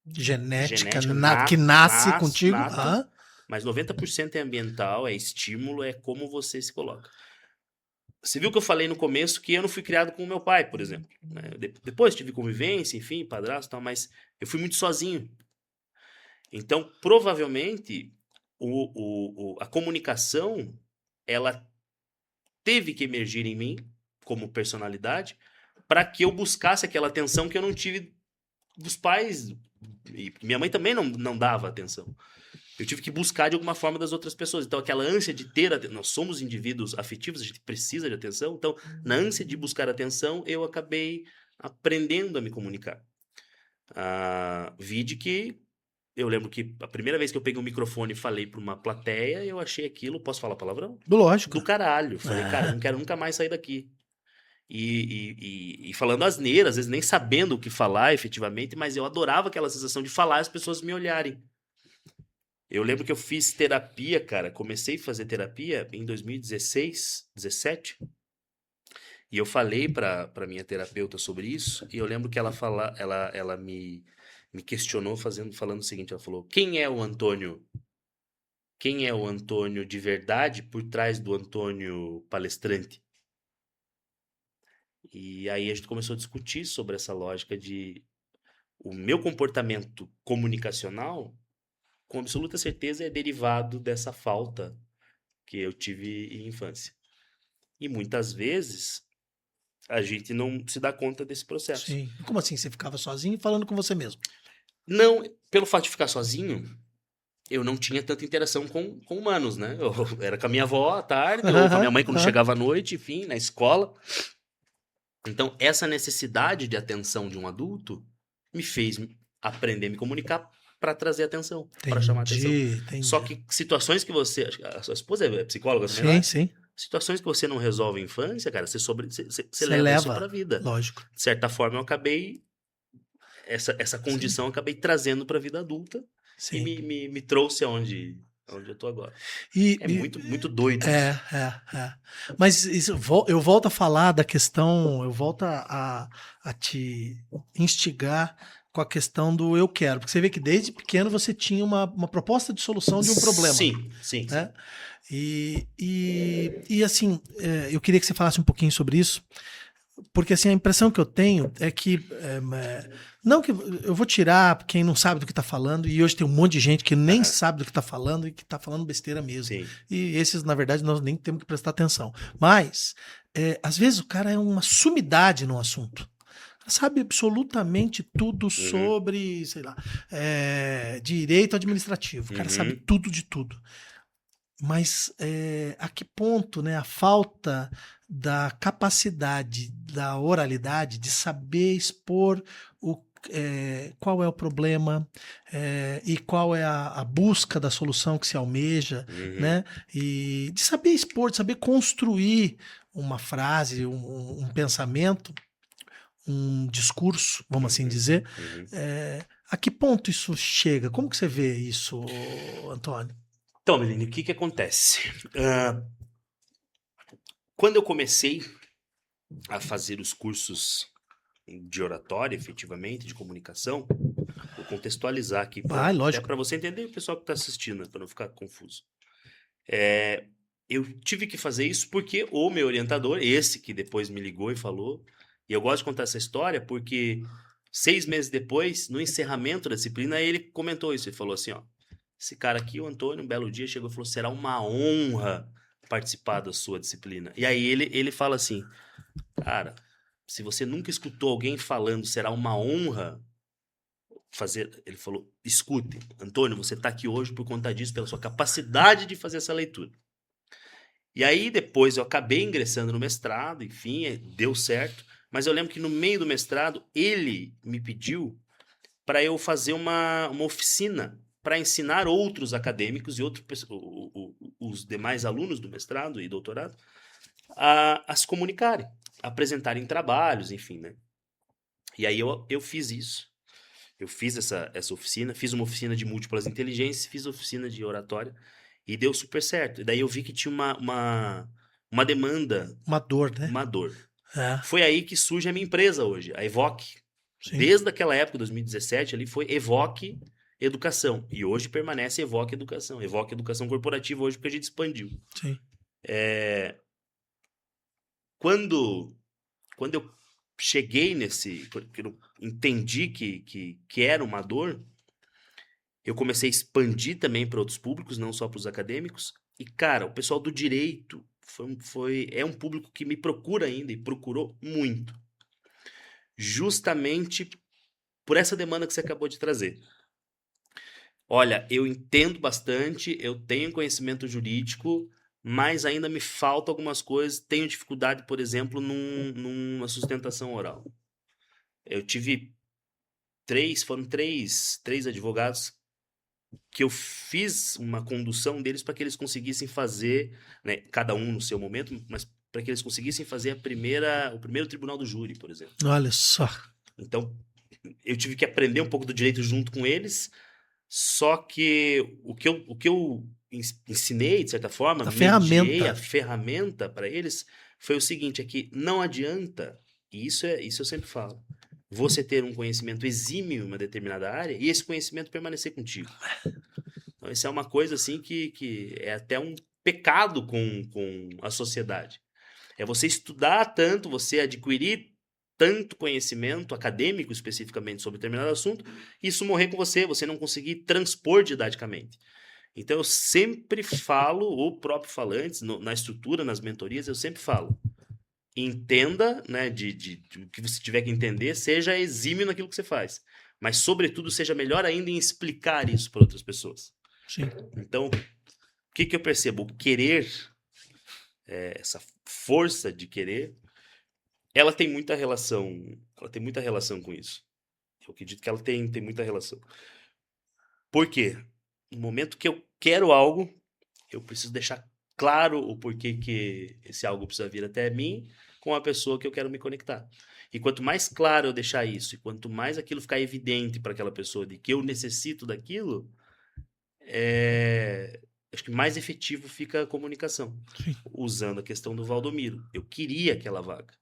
genética que nasce contigo, nata, mas 90% é ambiental, é estímulo, é como você se coloca. Você viu que eu falei no começo que eu não fui criado com o meu pai, por exemplo. Né? Depois tive convivência, enfim, padrasto e tal, mas eu fui muito sozinho. Então, provavelmente, a comunicação, ela teve que emergir em mim, como personalidade, para que eu buscasse aquela atenção que eu não tive dos pais. E minha mãe também não dava atenção. Eu tive que buscar de alguma forma das outras pessoas. Então, aquela ânsia de ter atenção, nós somos indivíduos afetivos, a gente precisa de atenção. Então, na ânsia de buscar atenção, eu acabei aprendendo a me comunicar. Vide que eu lembro que a primeira vez que eu peguei um microfone e falei para uma plateia, eu achei aquilo, posso falar palavrão? Lógico. Do caralho. Falei, cara, não quero nunca mais sair daqui. E falando asneira, às vezes nem sabendo o que falar efetivamente, mas eu adorava aquela sensação de falar e as pessoas me olharem. Eu lembro que eu fiz terapia, cara, comecei a fazer terapia em 2016, 17, e eu falei pra minha terapeuta sobre isso, e eu lembro que ela me questionou falando o seguinte, ela falou, quem é o Antônio de verdade por trás do Antônio palestrante? E aí a gente começou a discutir sobre essa lógica de o meu comportamento comunicacional, com absoluta certeza, é derivado dessa falta que eu tive em infância. E muitas vezes a gente não se dá conta desse processo. Sim. Como assim? Você ficava sozinho falando com você mesmo? Não, pelo fato de ficar sozinho, eu não tinha tanta interação com humanos, né? Eu era com a minha avó à tarde, ou com a minha mãe quando chegava à noite, enfim, na escola. Então, essa necessidade de atenção de um adulto me fez aprender a me comunicar para trazer atenção, para chamar atenção. Entendi. Só que situações que você... A sua esposa é psicóloga também, Sim, sim. situações que você não resolve em infância, cara, você Você leva isso leva, pra vida. lógico. De certa forma, eu acabei essa Sim, condição eu acabei trazendo para a vida adulta e sim. me trouxe aonde eu tô agora. E, É e- muito doido é, isso. é. Mas eu volto a falar da questão, eu volto a te instigar com a questão do eu quero. Porque você vê que desde pequeno você tinha uma proposta de solução de um problema, Sim. né? E assim, eu queria que você falasse um pouquinho sobre isso, porque assim, a impressão que eu tenho é que. Não que eu vou tirar quem não sabe do que está falando, e hoje tem um monte de gente que nem Aham, sabe do que está falando e que está falando besteira mesmo. sim. E esses, na verdade, nós nem temos que prestar atenção. Mas, às vezes, o cara é uma sumidade no assunto. Sabe absolutamente tudo Uhum, sobre, sei lá, direito administrativo. O cara sabe uhum, tudo de tudo. Mas a que ponto, né, a falta da capacidade da oralidade de saber expor qual é o problema e qual é a busca da solução que se almeja, uhum, né? E de saber expor, de saber construir uma frase, um pensamento, um discurso, vamos assim uhum, dizer. uhum. A que ponto isso chega? Como que você vê isso, Antônio? Então, Meline, o que que acontece? Ah, quando eu comecei a fazer os cursos de oratória, efetivamente, de comunicação, vou contextualizar aqui, Ah, até lógico. para você entender o pessoal que está assistindo, para não ficar confuso. É, eu tive que fazer isso porque o meu orientador, esse que depois me ligou e falou, e eu gosto de contar essa história porque 6 meses depois, no encerramento da disciplina, ele comentou isso. Ele falou assim, ó, esse cara aqui, o Antônio, um belo dia chegou e falou, será uma honra participar da sua disciplina. E aí ele fala assim, cara, se você nunca escutou alguém falando será uma honra fazer, ele falou, escute, Antônio, você está aqui hoje por conta disso, pela sua capacidade de fazer essa leitura. E aí depois eu acabei ingressando no mestrado, enfim, deu certo. Mas eu lembro que no meio do mestrado ele me pediu para eu fazer uma oficina para ensinar outros acadêmicos e os demais alunos do mestrado e doutorado a se comunicarem, a apresentarem trabalhos, enfim, né? E aí eu fiz isso. Eu fiz essa oficina, fiz uma oficina de múltiplas inteligências, fiz oficina de oratória e deu super certo. E daí eu vi que tinha uma demanda, Uma dor, né? uma dor. É, Foi aí que surge a minha empresa hoje, a Evoque. sim, Desde aquela época, 2017, ali foi Evoque Educação. E hoje permanece Evoque Educação. Evoque Educação Corporativa hoje porque a gente expandiu. sim. Quando, quando eu cheguei porque eu entendi que era uma dor, eu comecei a expandir também para outros públicos, não só para os acadêmicos. E, cara, o pessoal do direito é um público que me procura ainda e procurou muito. Justamente por essa demanda que você acabou de trazer. Olha, eu entendo bastante, eu tenho conhecimento jurídico, mas ainda me faltam algumas coisas. Tenho dificuldade, por exemplo, numa sustentação oral. Eu tive foram três advogados que eu fiz uma condução deles para que eles conseguissem fazer, né, cada um no seu momento, mas para que eles conseguissem fazer o primeiro tribunal do júri, por exemplo. Olha só. Então, eu tive que aprender um pouco do direito junto com eles, só que o que eu ensinei, de certa forma, A mediei a ferramenta. ferramenta para eles, foi o seguinte, é que não adianta, e isso eu sempre falo, você ter um conhecimento exímio em uma determinada área e esse conhecimento permanecer contigo. Então, isso é uma coisa assim que é até um pecado com a sociedade. É você estudar tanto, você adquirir tanto conhecimento acadêmico especificamente sobre determinado assunto, e isso morrer com você, você não conseguir transpor didaticamente. Então eu sempre falo, o próprio falantes, na estrutura, nas mentorias, eu sempre falo, entenda, né, do que você tiver que entender, seja exímio naquilo que você faz. Mas, sobretudo, seja melhor ainda em explicar isso para outras pessoas. Sim, Então, o que eu percebo? O querer, essa força de querer, ela tem muita relação com isso. Eu acredito que ela tem muita relação. Por quê? No momento que eu quero algo, eu preciso deixar claro o porquê que esse algo precisa vir até mim com a pessoa que eu quero me conectar. E quanto mais claro eu deixar isso, e quanto mais aquilo ficar evidente para aquela pessoa de que eu necessito daquilo, acho que mais efetivo fica a comunicação. Sim. Usando a questão do Valdomiro. Eu queria aquela vaga.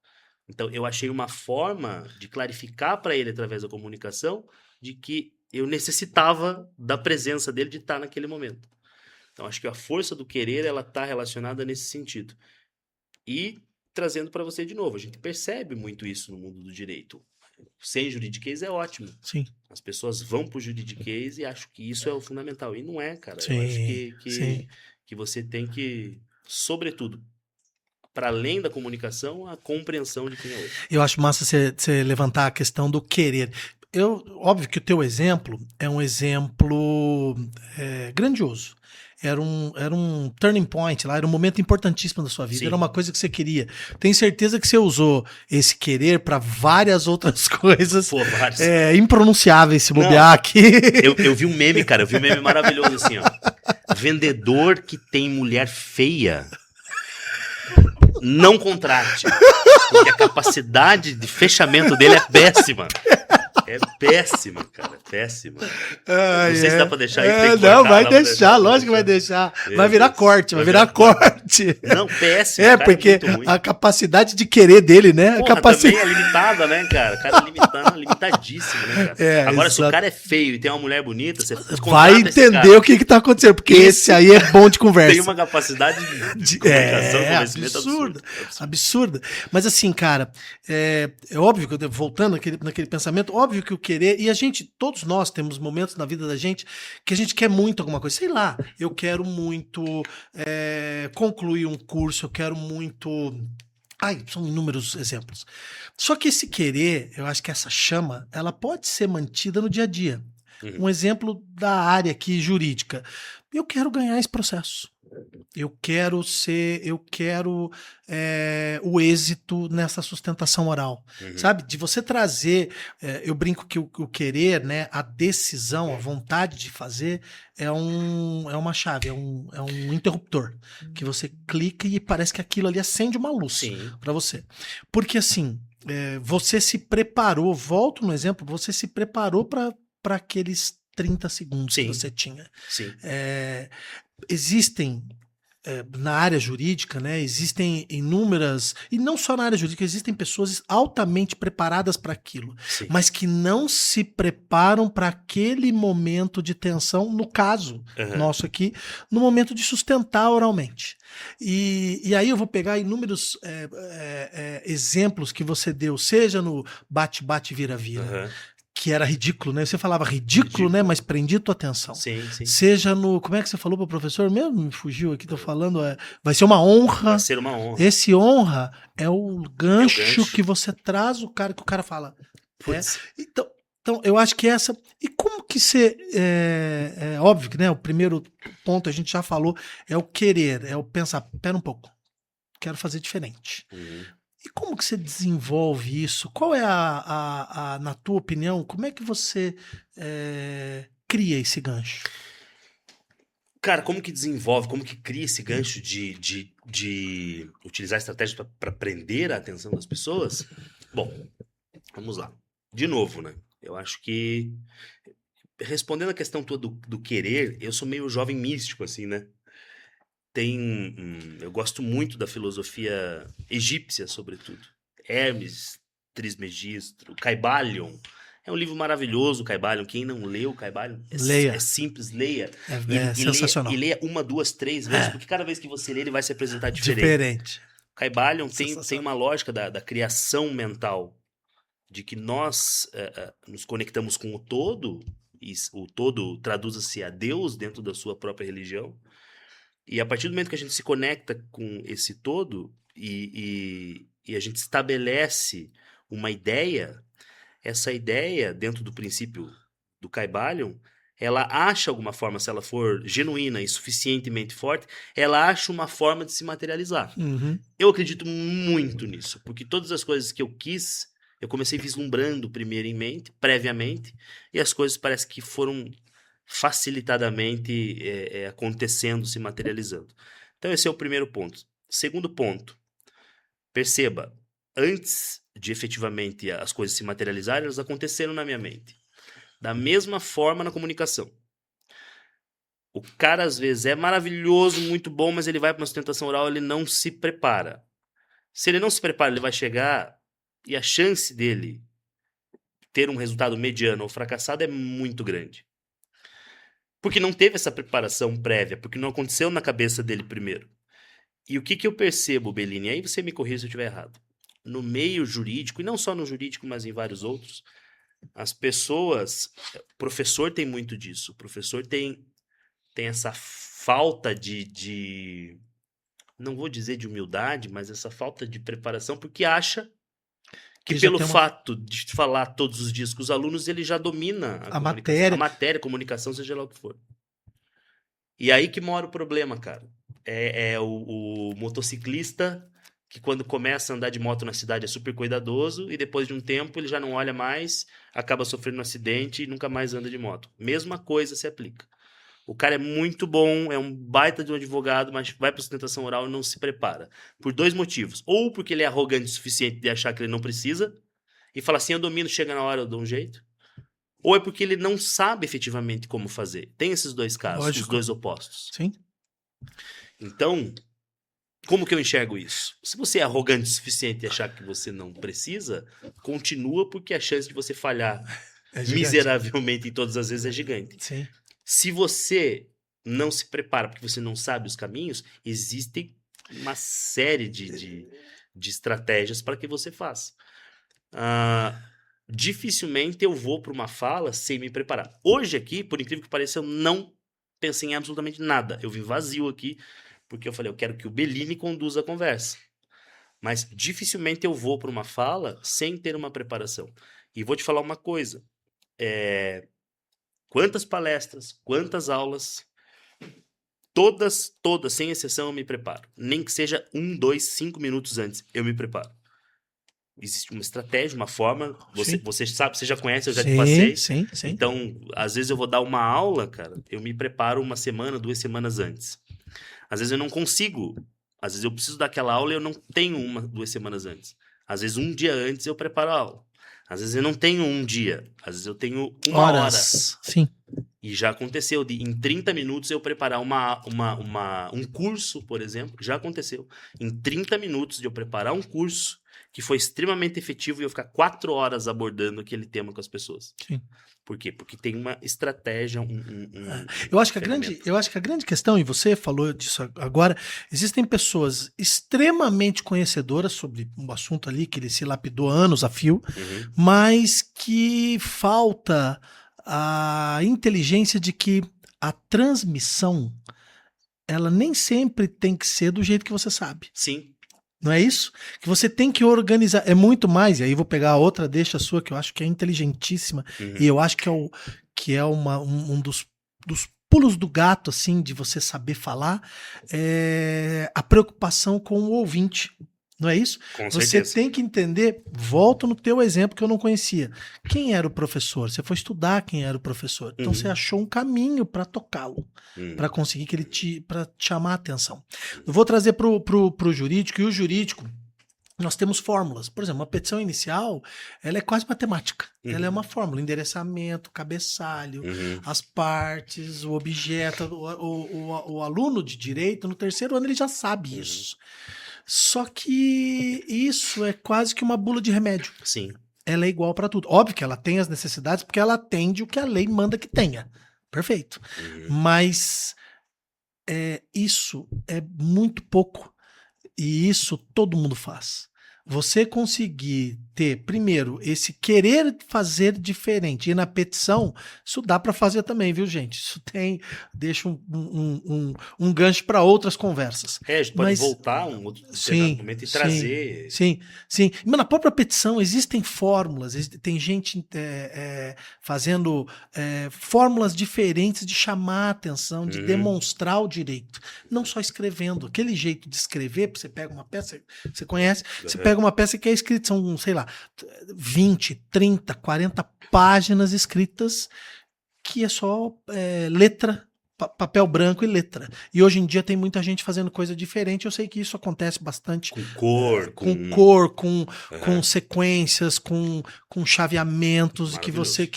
Então, eu achei uma forma de clarificar para ele, através da comunicação, de que eu necessitava da presença dele, de estar naquele momento. Então, acho que a força do querer, ela está relacionada nesse sentido. E, trazendo para você de novo, a gente percebe muito isso no mundo do direito. Sem juridiquês é ótimo. Sim. As pessoas vão pro juridiquês e acham que isso é o fundamental. E não é, cara. Sim, Eu acho sim. que você tem que, sobretudo, para além da comunicação, a compreensão de quem é outro. Eu acho massa você levantar a questão do querer. Óbvio que o teu exemplo é um exemplo grandioso. Era um turning point lá, era um momento importantíssimo da sua vida, Sim. era uma coisa que você queria. Tenho certeza que você usou esse querer para várias outras coisas impronunciáveis, se bobear aqui. Eu vi um meme, cara, maravilhoso assim, ó. Vendedor que tem mulher feia, não contrate, porque a capacidade de fechamento dele é péssima. É péssima, cara, péssima. Não sei se dá pra deixar aí. Não, vai deixar, lógico que vai deixar. Vai virar corte, vai virar corte. Não, péssimo. Porque a capacidade de querer dele, né? Porra, a capacidade também é limitada, né, cara? O cara é limitadíssimo, né, cara? Agora, se o cara é feio e tem uma mulher bonita, você vai entender o que tá acontecendo, porque esse aí é bom de conversa. Tem uma capacidade de comunicação, absurda. Mas assim, cara, é óbvio que, voltando naquele pensamento, óbvio que o querer, e todos nós temos momentos na vida da gente que a gente quer muito alguma coisa. Sei lá, eu quero muito concluir um curso, eu quero muito... são inúmeros exemplos. Só que esse querer, eu acho que essa chama, ela pode ser mantida no dia a dia. Um exemplo da área aqui jurídica. Eu quero ganhar esse processo. Eu quero o êxito nessa sustentação oral, sabe? De você trazer, eu brinco que o querer, né, a decisão, a vontade de fazer é uma chave, é um interruptor que você clica e parece que aquilo ali acende uma luz para você. Porque assim, você se preparou, volto no exemplo, você se preparou para aqueles 30 segundos que você tinha. Sim. Existem na área jurídica, né? Existem inúmeras, e não só na área jurídica, existem pessoas altamente preparadas para aquilo, mas que não se preparam para aquele momento de tensão, no caso nosso aqui, no momento de sustentar oralmente. E aí eu vou pegar inúmeros exemplos que você deu, seja no bate-bate vira-vira, que era ridículo, né? Você falava ridículo, né? Mas prendi tua atenção. Sim. Seja no... Como é que você falou pro professor mesmo? Me fugiu aqui, tô falando. Vai ser uma honra. Vai ser uma honra. Esse honra é o gancho que você traz o cara, que o cara fala. Então, eu acho que essa... E como que você... É óbvio que, né? O primeiro ponto, a gente já falou, é o querer, é o pensar, pera um pouco, quero fazer diferente. E como que você desenvolve isso? Qual é na tua opinião, como é que você cria esse gancho? Cara, como que desenvolve, como que cria esse gancho de utilizar estratégias para prender a atenção das pessoas? Bom, vamos lá. De novo, né? Eu acho que, respondendo a questão toda do querer, eu sou meio jovem místico, assim, né? Eu gosto muito da filosofia egípcia, sobretudo. Hermes Trismegisto, Caibalion. É um livro maravilhoso, Caibalion. Quem não leu Caibalion, leia. É simples, leia. É sensacional. E leia 1, 2, 3 vezes, porque cada vez que você lê, ele vai se apresentar diferente. Caibalion tem uma lógica da criação mental, de que nós nos conectamos com o todo, e o todo traduz-se a Deus dentro da sua própria religião. E a partir do momento que a gente se conecta com esse todo e a gente estabelece uma ideia, essa ideia, dentro do princípio do Caibalion, ela acha alguma forma, se ela for genuína e suficientemente forte, ela acha uma forma de se materializar. Eu acredito muito nisso, porque todas as coisas que eu quis, eu comecei vislumbrando previamente, e as coisas parece que foram facilitadamente acontecendo, se materializando. Então esse é o primeiro ponto. Segundo ponto, perceba, antes de efetivamente as coisas se materializarem, elas aconteceram na minha mente. Da mesma forma na comunicação. O cara, às vezes, é maravilhoso, muito bom, mas ele vai para uma sustentação oral, ele não se prepara. Se ele não se prepara, ele vai chegar e a chance dele ter um resultado mediano ou fracassado é muito grande. Porque não teve essa preparação prévia, porque não aconteceu na cabeça dele primeiro. E o que eu percebo, Bellini, aí você me corrija se eu estiver errado. No meio jurídico, e não só no jurídico, mas em vários outros, as pessoas... O professor tem muito disso. O professor tem essa falta de... Não vou dizer de humildade, mas essa falta de preparação, porque acha que pelo fato de falar todos os dias com os alunos, ele já domina a matéria, comunicação, seja lá o que for. E aí que mora o problema, cara. É o motociclista que quando começa a andar de moto na cidade é super cuidadoso e depois de um tempo ele já não olha mais, acaba sofrendo um acidente e nunca mais anda de moto. Mesma coisa se aplica. O cara é muito bom, é um baita de um advogado, mas vai para sustentação oral e não se prepara. Por 2 motivos. Ou porque ele é arrogante o suficiente de achar que ele não precisa e fala assim, eu domino, chega na hora, eu dou um jeito. Ou é porque ele não sabe efetivamente como fazer. Tem esses 2 casos, os 2 opostos. Sim. Então, como que eu enxergo isso? Se você é arrogante o suficiente e achar que você não precisa, continua porque a chance de você falhar miseravelmente em todas as vezes é gigante. Sim. Se você não se prepara porque você não sabe os caminhos, existem uma série de estratégias para que você faça. Dificilmente eu vou para uma fala sem me preparar. Hoje aqui, por incrível que pareça, eu não pensei em absolutamente nada. Eu vim vazio aqui, porque eu falei, eu quero que o Bellini conduza a conversa. Mas dificilmente eu vou para uma fala sem ter uma preparação. E vou te falar uma coisa. Quantas palestras, quantas aulas, todas, sem exceção, eu me preparo. Nem que seja 1, 2, 5 minutos antes, eu me preparo. Existe uma estratégia, uma forma, você sabe, você já conhece, eu já te passei. Sim. Então, às vezes eu vou dar uma aula, cara, eu me preparo 1 semana, 2 semanas antes. Às vezes eu não consigo, às vezes eu preciso daquela aula e eu não tenho 1, 2 semanas antes. Às vezes 1 dia antes eu preparo a aula. Às vezes eu não tenho 1 dia, às vezes eu tenho 1 hora. Sim. E já aconteceu de em 30 minutos eu preparar um curso, por exemplo, já aconteceu. Em 30 minutos de eu preparar um curso que foi extremamente efetivo e eu ficar 4 horas abordando aquele tema com as pessoas. Sim. Por quê? Porque tem uma estratégia, eu acho que a grande questão, e você falou disso agora, existem pessoas extremamente conhecedoras sobre um assunto ali que ele se lapidou anos a fio, mas que falta a inteligência de que a transmissão ela nem sempre tem que ser do jeito que você sabe. Sim. Não é isso? Que você tem que organizar. É muito mais, e aí vou pegar a outra deixa sua, que eu acho que é inteligentíssima, e eu acho que é um dos pulos do gato, assim, de você saber falar, é a preocupação com o ouvinte. Não é isso? Com você certeza. tem que entender, volto no teu exemplo que eu não conhecia. Quem era o professor? Você foi estudar quem era o professor. Então você achou um caminho para tocá-lo, para conseguir que ele para chamar a atenção. Eu vou trazer pro jurídico, e o jurídico, nós temos fórmulas. Por exemplo, uma petição inicial, ela é quase matemática. Ela é uma fórmula, endereçamento, cabeçalho, as partes, o objeto. O aluno de direito, no 3º ano, ele já sabe isso. Só que isso é quase que uma bula de remédio. Sim. Ela é igual para tudo. Óbvio que ela tem as necessidades porque ela atende o que a lei manda que tenha. Perfeito. Mas isso é muito pouco. E isso todo mundo faz. Você conseguir ter, primeiro, esse querer fazer diferente. E na petição, isso dá para fazer também, viu, gente? Isso deixa um gancho para outras conversas. A gente pode voltar um outro momento e trazer. Sim. Mas na própria petição existem fórmulas, tem gente fazendo fórmulas diferentes de chamar a atenção, de demonstrar o direito. Não só escrevendo. Aquele jeito de escrever, você pega uma peça, você conhece, você pega uma peça que é escrita, são, sei lá, 20, 30, 40 páginas escritas que é só letra papel branco e letra. E hoje em dia tem muita gente fazendo coisa diferente. Eu sei que isso acontece bastante Com cor, com cor, com Aham. sequências, com chaveamentos Maravilhoso.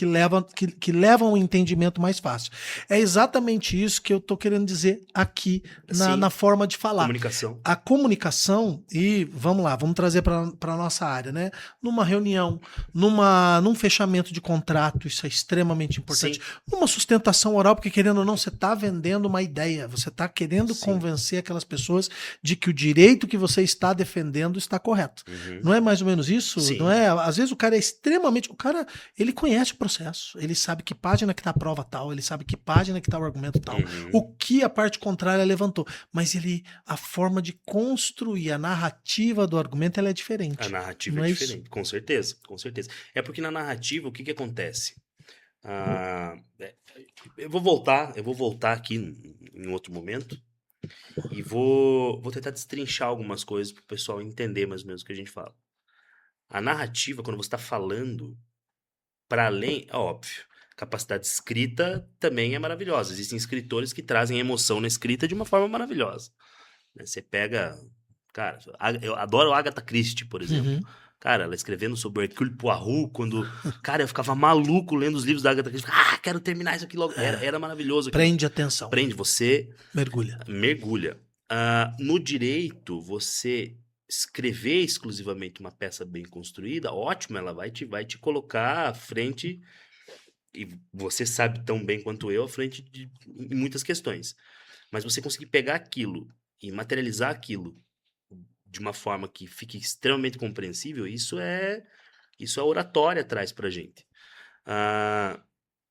que levam o entendimento mais fácil. É exatamente isso que eu estou querendo dizer aqui Sim. na forma de falar. Comunicação. A comunicação, e vamos lá, vamos trazer para a nossa área, né? Numa reunião, num fechamento de contrato, isso é extremamente importante. Sim. Numa sustentação oral, porque querendo ou não, você está vendendo uma ideia, você está querendo Sim. convencer aquelas pessoas de que o direito que você está defendendo está correto. Uhum. Não é mais ou menos isso? Sim. Não é? Às vezes o cara é extremamente... O cara, ele conhece o processo, ele sabe que página que está a prova tal, ele sabe que página que está o argumento tal, Uhum. o que a parte contrária levantou. Mas a forma de construir a narrativa do argumento ela é diferente. A narrativa não é é diferente, isso? com certeza, com certeza. É porque na narrativa, o que acontece? Eu vou voltar aqui em outro momento e vou tentar destrinchar algumas coisas para o pessoal entender mais ou menos o que a gente fala. A narrativa, quando você está falando, para além, é óbvio, capacidade de escrita também é maravilhosa. Existem escritores que trazem emoção na escrita de uma forma maravilhosa. Né? Você pega, cara, eu adoro Agatha Christie, por exemplo. Uhum. Cara, ela escrevendo sobre Hercule Poirot, quando... Cara, eu ficava maluco lendo os livros da Agatha Christie. Quero terminar isso aqui logo. Era maravilhoso. Prende atenção. Prende, você... Mergulha. No direito, você escrever exclusivamente uma peça bem construída, ótimo, ela vai te colocar à frente, e você sabe tão bem quanto eu, à frente de muitas questões. Mas você conseguir pegar aquilo e materializar aquilo de uma forma que fique extremamente compreensível, isso a oratória traz pra gente.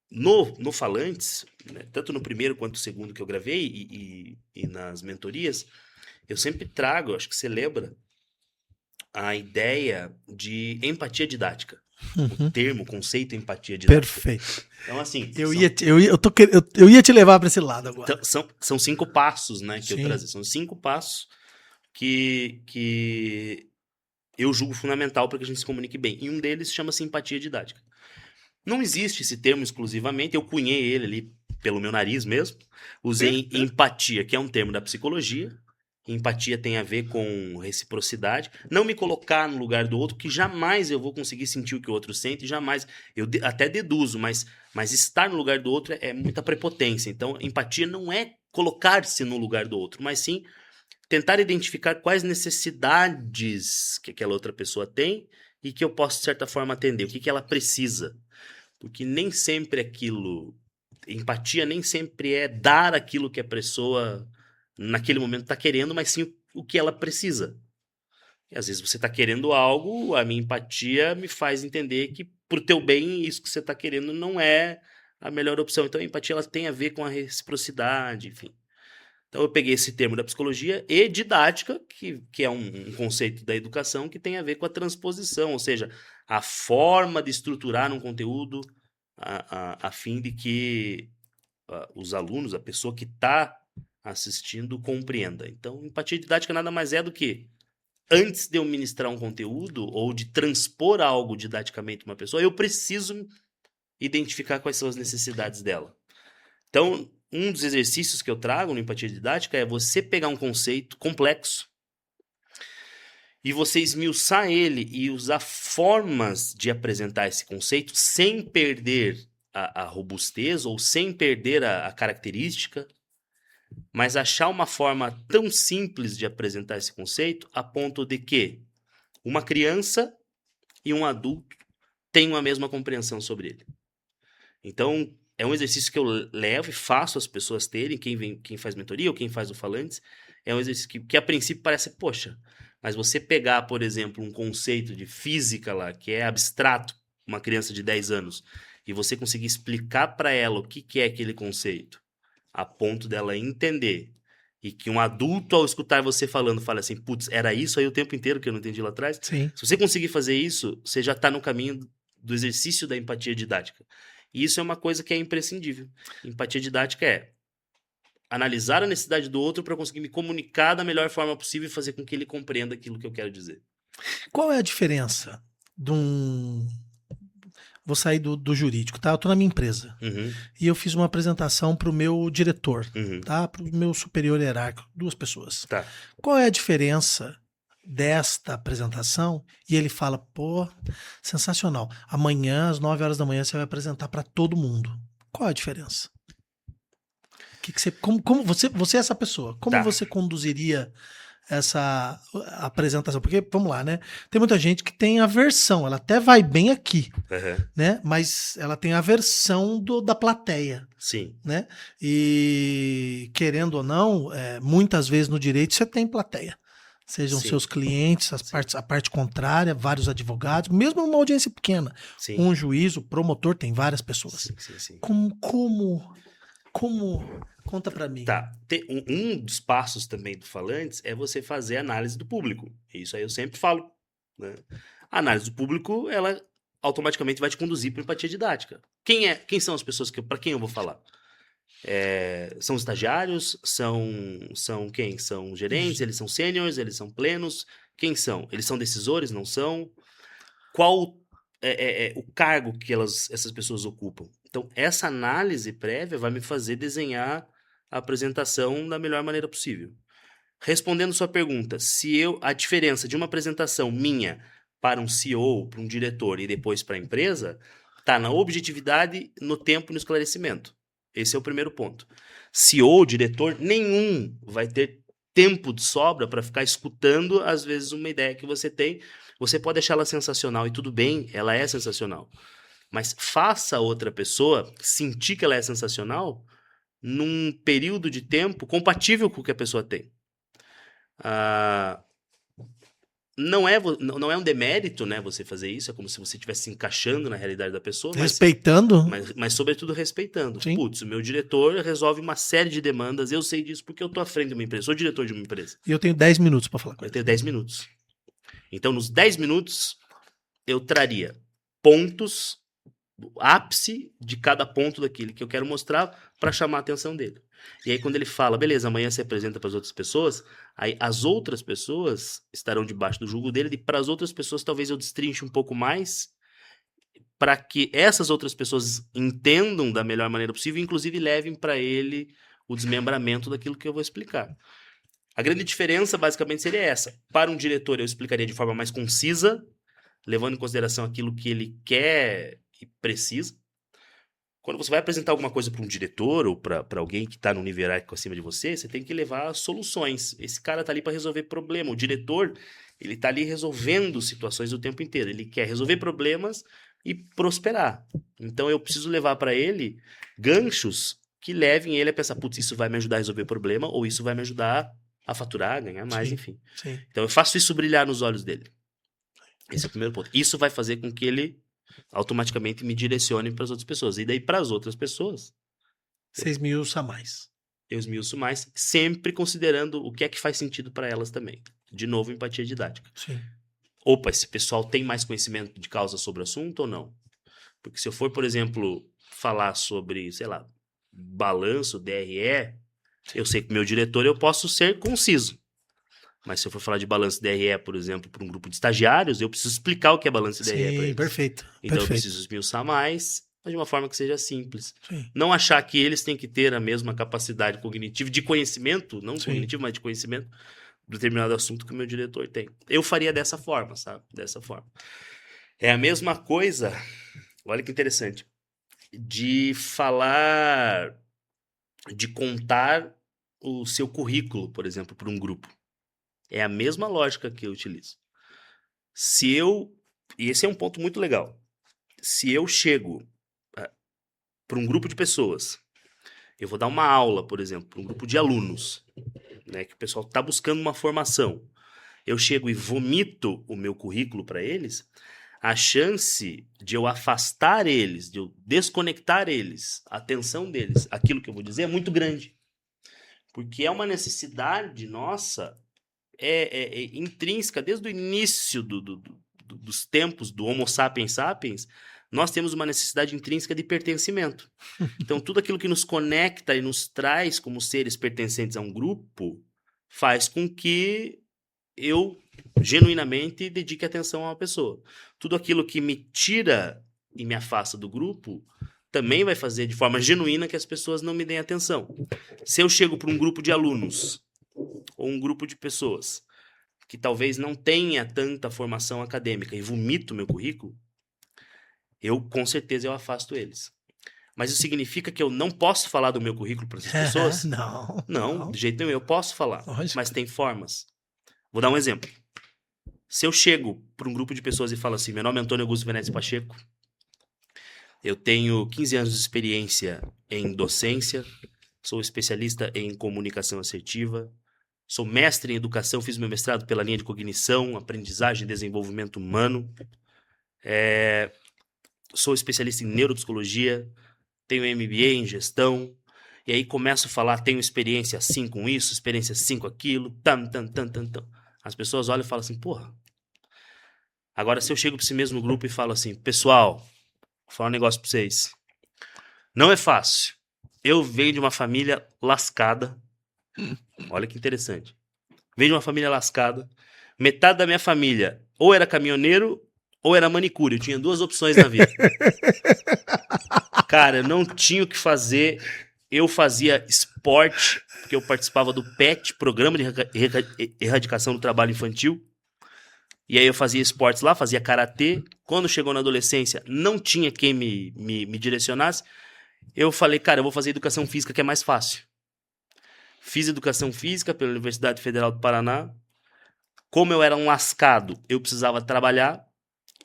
No Falantes, né, tanto no primeiro quanto no segundo que eu gravei e nas mentorias, eu sempre trago, acho que você lembra, a ideia de empatia didática. Uhum. O termo, o conceito empatia didática. Perfeito. Então, assim... Eu ia te levar para esse lado agora. Então, são 5 passos, né, que Sim. eu trago. São 5 passos que eu julgo fundamental para que a gente se comunique bem. E um deles chama-se empatia didática. Não existe esse termo exclusivamente, eu cunhei ele ali pelo meu nariz mesmo. Usei empatia, que é um termo da psicologia. Empatia tem a ver com reciprocidade. Não me colocar no lugar do outro, que jamais eu vou conseguir sentir o que o outro sente, jamais. Eu até deduzo, mas estar no lugar do outro é muita prepotência. Então, empatia não é colocar-se no lugar do outro, mas sim tentar identificar quais necessidades que aquela outra pessoa tem e que eu posso, de certa forma, atender. O que ela precisa. Porque nem sempre aquilo... Empatia nem sempre é dar aquilo que a pessoa naquele momento está querendo, mas sim o que ela precisa. E às vezes você está querendo algo, a minha empatia me faz entender que pro teu bem isso que você está querendo não é a melhor opção. Então a empatia ela tem a ver com a reciprocidade, enfim. Então eu peguei esse termo da psicologia e didática, que é um conceito da educação que tem a ver com a transposição, ou seja, a forma de estruturar um conteúdo a fim de que os alunos, a pessoa que está assistindo, compreenda. Então, empatia didática nada mais é do que, antes de eu ministrar um conteúdo ou de transpor algo didaticamente uma pessoa, eu preciso identificar quais são as necessidades dela. Então, um dos exercícios que eu trago no empatia didática é você pegar um conceito complexo e você esmiuçar ele e usar formas de apresentar esse conceito sem perder a robustez ou sem perder a característica, mas achar uma forma tão simples de apresentar esse conceito a ponto de que uma criança e um adulto tenham a mesma compreensão sobre ele. Então, é um exercício que eu levo e faço as pessoas terem, quem faz mentoria ou quem faz o Falantes, é um exercício que a princípio parece, poxa, mas você pegar, por exemplo, um conceito de física lá, que é abstrato, uma criança de 10 anos, e você conseguir explicar para ela o que é aquele conceito, a ponto dela entender, e que um adulto, ao escutar você falando, fala assim, putz, era isso aí o tempo inteiro que eu não entendi lá atrás? Sim. Se você conseguir fazer isso, você já está no caminho do exercício da empatia didática. E isso é uma coisa que é imprescindível. Empatia didática é analisar a necessidade do outro para conseguir me comunicar da melhor forma possível e fazer com que ele compreenda aquilo que eu quero dizer. Qual é a diferença de um... vou sair do jurídico, tá? Eu tô na minha empresa. Uhum, E eu fiz uma apresentação pro meu diretor, uhum. tá? Pro meu superior hierárquico, 2 pessoas. Tá. Qual é a diferença desta apresentação? E ele fala, pô, sensacional. Amanhã, às 9 horas da manhã, você vai apresentar para todo mundo. Qual é a diferença? Que você, como você é essa pessoa? Como Tá. você conduziria essa apresentação? Porque, vamos lá, né? Tem muita gente que tem aversão, ela até vai bem aqui, Uhum. né? Mas ela tem aversão da plateia, Sim. né? E querendo ou não, muitas vezes no direito você tem plateia. Sejam Sim. seus clientes, a parte contrária, vários advogados, mesmo numa audiência pequena. Sim. Um juiz, o promotor, tem várias pessoas. Sim. Como conta pra mim. Tá. Um dos passos também do Falantes é você fazer análise do público. Isso aí eu sempre falo, né? A análise do público, ela automaticamente vai te conduzir para empatia didática. Quem são as pessoas para quem eu vou falar? São estagiários? São quem? São gerentes? Eles são sêniores? Eles são plenos? Quem são? Eles são decisores? Não são? Qual é o cargo que essas pessoas ocupam? Então, essa análise prévia vai me fazer desenhar a apresentação da melhor maneira possível. Respondendo sua pergunta, a diferença de uma apresentação minha para um CEO, para um diretor e depois para a empresa, está na objetividade, no tempo e no esclarecimento. Esse é o primeiro ponto. CEO, diretor, nenhum vai ter tempo de sobra para ficar escutando, às vezes, uma ideia que você tem. Você pode achar ela sensacional e tudo bem, ela é sensacional. Mas faça a outra pessoa sentir que ela é sensacional num período de tempo compatível com o que a pessoa tem. Não é um demérito, né, você fazer isso, é como se você estivesse se encaixando na realidade da pessoa. Respeitando. Mas sobretudo respeitando. Sim. Putz, o meu diretor resolve uma série de demandas, eu sei disso porque eu tô à frente de uma empresa, sou diretor de uma empresa. E eu tenho 10 minutos para falar com Eu ele. tenho 10 minutos. Então, nos 10 minutos, eu traria pontos, o ápice de cada ponto daquele que eu quero mostrar para chamar a atenção dele. E aí, quando ele fala, beleza, amanhã você apresenta para as outras pessoas, aí as outras pessoas estarão debaixo do jugo dele, e para as outras pessoas talvez eu destrinche um pouco mais, para que essas outras pessoas entendam da melhor maneira possível, inclusive levem para ele o desmembramento daquilo que eu vou explicar. A grande diferença, basicamente, seria essa. Para um diretor, eu explicaria de forma mais concisa, levando em consideração aquilo que ele quer e precisa. Quando você vai apresentar alguma coisa para um diretor ou para alguém que está no nível hierárquico acima de você, você tem que levar soluções. Esse cara está ali para resolver problema. O diretor, ele está ali resolvendo situações o tempo inteiro. Ele quer resolver problemas e prosperar. Então, eu preciso levar para ele ganchos que levem ele a pensar, putz, isso vai me ajudar a resolver problema ou isso vai me ajudar a faturar, a ganhar mais, Sim, enfim. sim. Então, eu faço isso brilhar nos olhos dele. Esse é o primeiro ponto. Isso vai fazer com que ele automaticamente me direcione para as outras pessoas. E daí, para as outras pessoas, 6 mil a mais. eu esmiuço mais, sempre considerando o que é que faz sentido para elas também. De novo, empatia didática. Sim. Opa, esse pessoal tem mais conhecimento de causa sobre o assunto ou não? Porque se eu for, por exemplo, falar sobre, sei lá, balanço, DRE, eu sei que meu diretor eu posso ser conciso. Mas se eu for falar de balanço DRE, por exemplo, para um grupo de estagiários, eu preciso explicar o que é balanço DRE para Sim, eles. perfeito. Então eu perfeito. preciso esmiuçar mais, mas de uma forma que seja simples. Sim. Não achar que eles têm que ter a mesma capacidade cognitiva, de conhecimento, não Sim. cognitivo, mas de conhecimento, do determinado assunto que o meu diretor tem. Eu faria dessa forma, sabe? Dessa forma. É a mesma coisa, olha que interessante, de falar, de contar o seu currículo, por exemplo, para um grupo. É a mesma lógica que eu utilizo. E esse é um ponto muito legal. Se eu chego para um grupo de pessoas, eu vou dar uma aula, por exemplo, para um grupo de alunos, né, que o pessoal está buscando uma formação, eu chego e vomito o meu currículo para eles, a chance de eu afastar eles, de eu desconectar eles, a atenção deles, aquilo que eu vou dizer é muito grande. Porque é uma necessidade nossa, intrínseca, desde o início dos tempos do Homo sapiens sapiens, nós temos uma necessidade intrínseca de pertencimento. Então, tudo aquilo que nos conecta e nos traz como seres pertencentes a um grupo faz com que eu, genuinamente, dedique atenção a uma pessoa. Tudo aquilo que me tira e me afasta do grupo, também vai fazer de forma genuína que as pessoas não me deem atenção. Se eu chego para um grupo de alunos ou um grupo de pessoas que talvez não tenha tanta formação acadêmica e vomito meu currículo, com certeza eu afasto eles. Mas isso significa que eu não posso falar do meu currículo para essas pessoas? Não, de jeito nenhum. Eu posso falar, Lógico. mas tem formas. Vou dar um exemplo. Se eu chego para um grupo de pessoas e falo assim, meu nome é Antônio Augusto Venetes Pacheco, eu tenho 15 anos de experiência em docência, sou especialista em comunicação assertiva, sou mestre em educação, fiz meu mestrado pela linha de cognição, aprendizagem e desenvolvimento humano, sou especialista em neuropsicologia, tenho MBA em gestão, e aí começo a falar, tenho experiência assim com isso, experiência assim com aquilo, tam. As pessoas olham e falam assim, porra. Agora, se eu chego para esse mesmo grupo e falo assim, pessoal, vou falar um negócio para vocês. Não é fácil. Eu venho de uma família lascada. Olha que interessante. Venho de uma família lascada. Metade da minha família ou era caminhoneiro ou era manicure. Eu tinha 2 opções na vida. Cara, eu não tinha o que fazer. Eu fazia esporte, porque eu participava do PET, Programa de Erradicação do Trabalho Infantil. E aí eu fazia esportes lá, fazia karatê. Quando chegou na adolescência, não tinha quem me direcionasse. Eu falei, cara, eu vou fazer educação física, que é mais fácil. Fiz educação física pela Universidade Federal do Paraná. Como eu era um lascado, eu precisava trabalhar.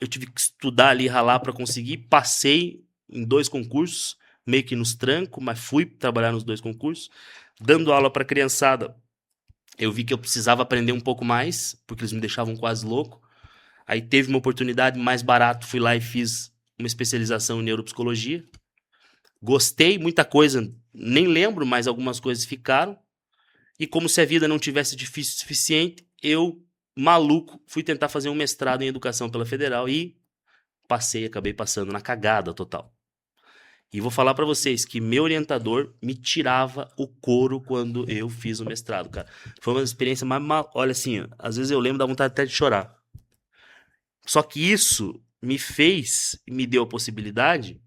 Eu tive que estudar ali, ralar para conseguir. Passei em 2 concursos, meio que nos trancos, mas fui trabalhar nos 2 concursos. Dando aula para criançada, eu vi que eu precisava aprender um pouco mais, porque eles me deixavam quase louco. Aí teve uma oportunidade mais barato, fui lá e fiz uma especialização em neuropsicologia. Gostei, muita coisa, nem lembro, mas algumas coisas ficaram. E como se a vida não tivesse difícil o suficiente, eu, maluco, fui tentar fazer um mestrado em educação pela Federal e acabei passando na cagada total. E vou falar pra vocês que meu orientador me tirava o couro quando eu fiz o mestrado, cara. Foi uma experiência mais... Olha assim, às vezes eu lembro, dá vontade até de chorar. Só que isso me deu a possibilidade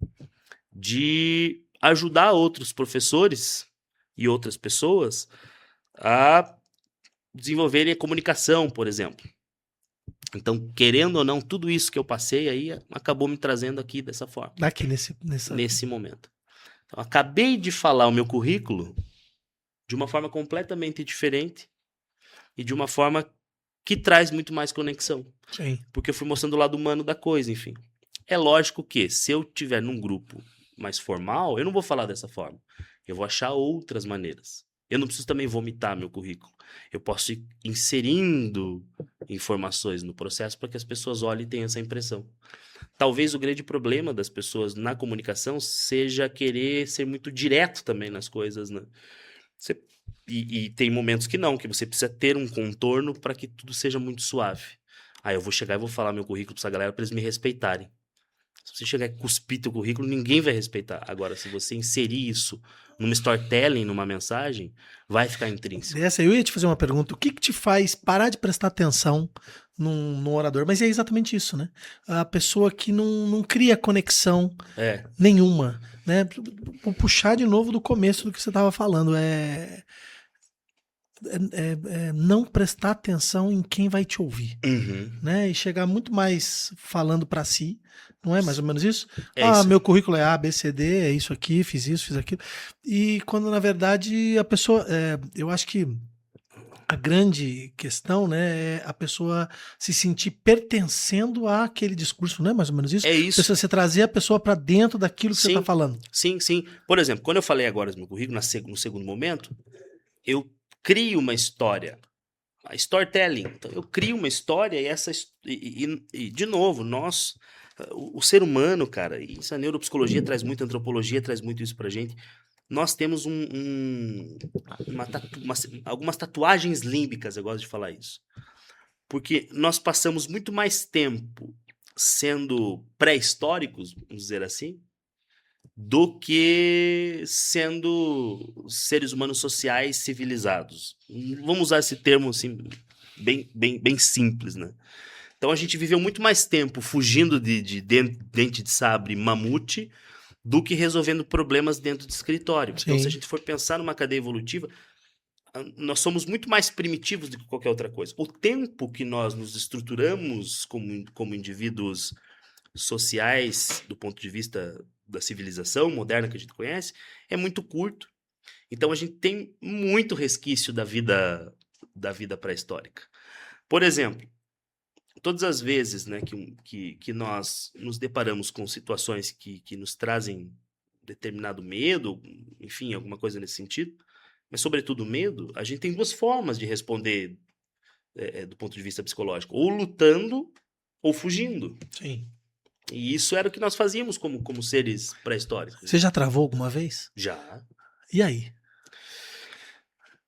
de ajudar outros professores e outras pessoas a desenvolverem a comunicação, por exemplo. Então, querendo ou não, tudo isso que eu passei aí acabou me trazendo aqui dessa forma. Aqui Nesse momento. Então, acabei de falar o meu currículo de uma forma completamente diferente e de uma forma que traz muito mais conexão. Sim. Porque eu fui mostrando o lado humano da coisa, enfim. É lógico que se eu tiver num grupo mais formal, eu não vou falar dessa forma. Eu vou achar outras maneiras. Eu não preciso também vomitar meu currículo. Eu posso ir inserindo informações no processo para que as pessoas olhem e tenham essa impressão. Talvez o grande problema das pessoas na comunicação seja querer ser muito direto também nas coisas, né? E tem momentos que não, que você precisa ter um contorno para que tudo seja muito suave. Aí eu vou chegar e vou falar meu currículo para essa galera para eles me respeitarem. Se você chegar e cuspir teu currículo, ninguém vai respeitar. Agora, se você inserir isso numa storytelling, numa mensagem, vai ficar intrínseco. Eu ia te fazer uma pergunta. O que te faz parar de prestar atenção no orador? Mas é exatamente isso, né? A pessoa que não cria conexão nenhuma, né? Vou puxar de novo do começo do que você estava falando. Não prestar atenção em quem vai te ouvir, né? E chegar muito mais falando para si, não é mais ou menos isso? Isso. Meu currículo é A, B, C, D, é isso aqui, fiz isso, fiz aquilo. E quando na verdade a pessoa, eu acho que a grande questão, né, é a pessoa se sentir pertencendo àquele discurso, não é mais ou menos isso? É isso. Você trazer a pessoa para dentro daquilo que você está falando. Sim. Por exemplo, quando eu falei agora do meu currículo, no segundo momento, eu crio uma história. A storytelling. Então, eu crio uma história e de novo, o ser humano, cara, isso a neuropsicologia traz muito, a antropologia traz muito isso pra gente. Nós temos algumas tatuagens límbicas, eu gosto de falar isso. Porque nós passamos muito mais tempo sendo pré-históricos, vamos dizer assim, do que sendo seres humanos sociais civilizados. Vamos usar esse termo assim, bem simples, né? Então a gente viveu muito mais tempo fugindo de dente de sabre, mamute, do que resolvendo problemas dentro do escritório. Então, se a Sim. gente for pensar numa cadeia evolutiva, nós somos muito mais primitivos do que qualquer outra coisa. O tempo que nós nos estruturamos como indivíduos sociais, do ponto de vista da civilização moderna que a gente conhece, é muito curto. Então, a gente tem muito resquício da vida pré-histórica. Por exemplo, todas as vezes, né, que nós nos deparamos com situações que nos trazem determinado medo, enfim, alguma coisa nesse sentido, mas sobretudo medo, a gente tem duas formas de responder do ponto de vista psicológico, ou lutando ou fugindo. Sim. E isso era o que nós fazíamos como seres pré-históricos. Você já travou alguma vez? Já. E aí?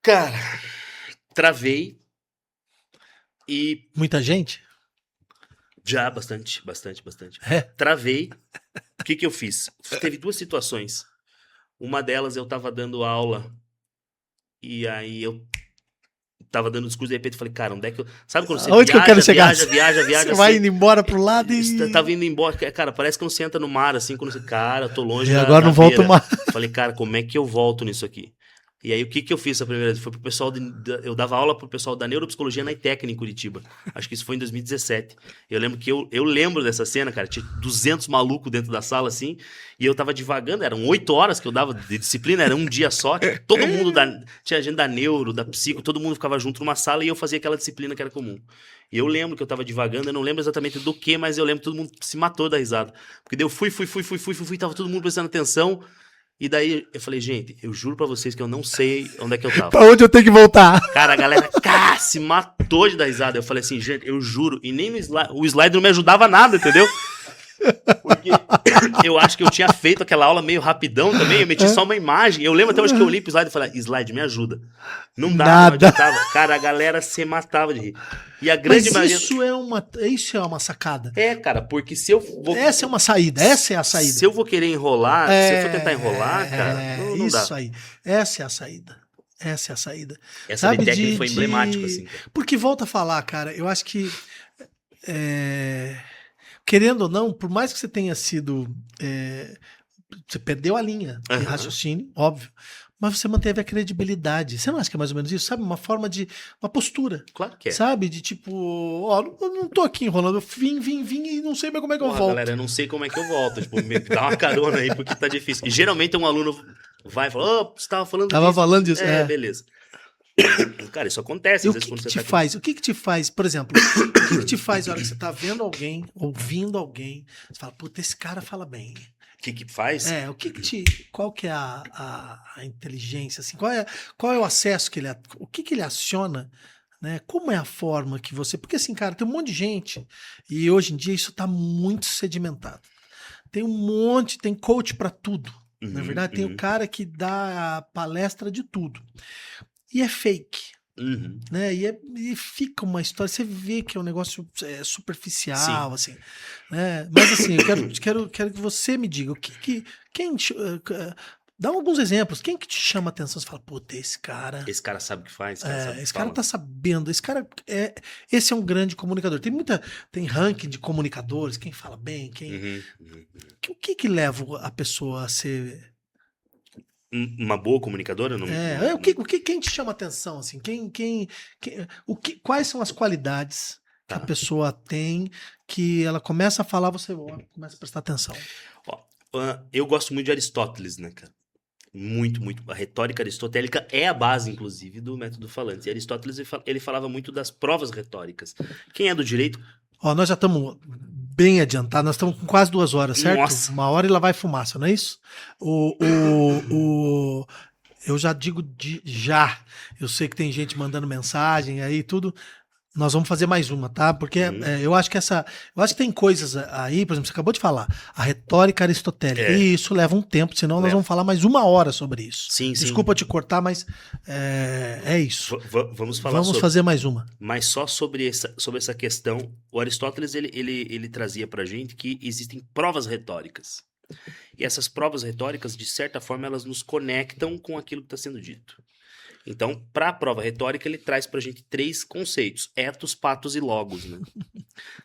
Cara, travei e Muita gente? já bastante. É. Travei. O que eu fiz? Teve duas situações. Uma delas eu tava dando aula e aí eu tava dando discurso e de repente eu falei, cara, onde é que eu... Sabe quando você Onde que eu quero chegar? viaja, Você vai indo embora pro lado e... Tava indo embora. Cara, parece que quando você entra no mar, assim, quando você... Cara, tô longe E agora da não volto beira. mais. Falei, cara, como é que eu volto nisso aqui? E aí, o que eu fiz a primeira vez? Foi pro pessoal... Eu dava aula pro pessoal da neuropsicologia na ITEC, em Curitiba. Acho que isso foi em 2017. Eu lembro que eu lembro dessa cena, cara. Tinha 200 malucos dentro da sala, assim. E eu tava divagando. Eram 8 horas que eu dava de disciplina. Era um dia só. Tipo, todo mundo... Tinha gente da neuro, da psico. Todo mundo ficava junto numa sala e eu fazia aquela disciplina que era comum. E eu lembro que eu tava divagando. Eu não lembro exatamente do que, mas eu lembro que todo mundo se matou da risada. Porque daí eu fui. Tava todo mundo prestando atenção. E daí eu falei, gente, eu juro pra vocês que eu não sei onde é que eu tava. Pra onde eu tenho que voltar? Cara, a galera se matou de dar risada. Eu falei assim, gente, eu juro. E nem o slide não me ajudava nada, entendeu? Porque eu acho que eu tinha feito aquela aula meio rapidão também. Eu meti só uma imagem. Eu lembro até hoje que eu olhei pro slide e falei, slide, me ajuda. Não dava, não Nada. adiantava. Cara, a galera se matava de rir. E a grande Mas maioria... isso é uma sacada. É, cara, porque se eu vou... Essa é uma saída. Essa é a saída. Se eu vou querer enrolar, se eu for tentar enrolar, cara, não isso dá. aí. Essa é a saída. Essa é a saída. Essa Sabe, técnica foi emblemática, assim. Cara. Porque volta a falar, cara, eu acho que querendo ou não, por mais que você tenha sido você perdeu a linha de raciocínio, óbvio, mas você manteve a credibilidade. Você não acha que é mais ou menos isso? Sabe? Uma forma de... Uma postura. Claro que é. Sabe? De tipo, ó, eu não tô aqui enrolando, eu vim e não sei mais como é que eu volto. Galera, eu não sei como é que eu volto. Tipo, me dá uma carona aí, porque tá difícil. E geralmente um aluno vai e fala, você tava falando disso. Tava falando disso, beleza. Cara, isso acontece. Às vezes, quando você tá o que te faz, por exemplo, o que te faz na hora que você tá vendo alguém, ouvindo alguém, você fala, puta, esse cara fala bem. O que faz? Qual que é a inteligência, assim, qual é o acesso que o que ele aciona, né? Como é a forma que você... Porque assim, cara, tem um monte de gente e hoje em dia isso tá muito sedimentado. Tem coach para tudo, na verdade. Tem o cara que dá a palestra de tudo. E é fake. Né? E fica uma história, você vê que é um negócio superficial, sim, assim, né? Mas assim, eu quero que você me diga dá alguns exemplos, quem que te chama a atenção? Você fala, puta, esse cara sabe o que faz, esse cara tá sabendo, esse é um grande comunicador. Tem ranking de comunicadores, quem fala bem, o que leva a pessoa a ser uma boa comunicadora? Quem te chama atenção, assim? Quais são as qualidades que a pessoa tem que ela começa a falar, você começa a prestar atenção? Eu gosto muito de Aristóteles, né, cara? Muito. A retórica aristotélica é a base, inclusive, do método falante. E Aristóteles, ele falava muito das provas retóricas. Quem é do direito... Nós já estamos bem adiantados, nós estamos com quase 2 horas, certo? Nossa. 1 hora e lá vai fumaça, não é isso? Eu já digo já. Eu sei que tem gente mandando mensagem aí tudo. Nós vamos fazer mais uma, tá? Porque eu acho que tem coisas aí, por exemplo, você acabou de falar, a retórica aristotélica. E isso leva um tempo, senão nós vamos falar mais 1 hora sobre isso. Sim. Desculpa te cortar, mas é isso. Vamos falar Vamos fazer mais uma. Mas só sobre essa questão, o Aristóteles ele trazia pra gente que existem provas retóricas. E essas provas retóricas, de certa forma, elas nos conectam com aquilo que está sendo dito. Então, para a prova retórica, ele traz para a gente 3 conceitos: ethos, patos e logos, né?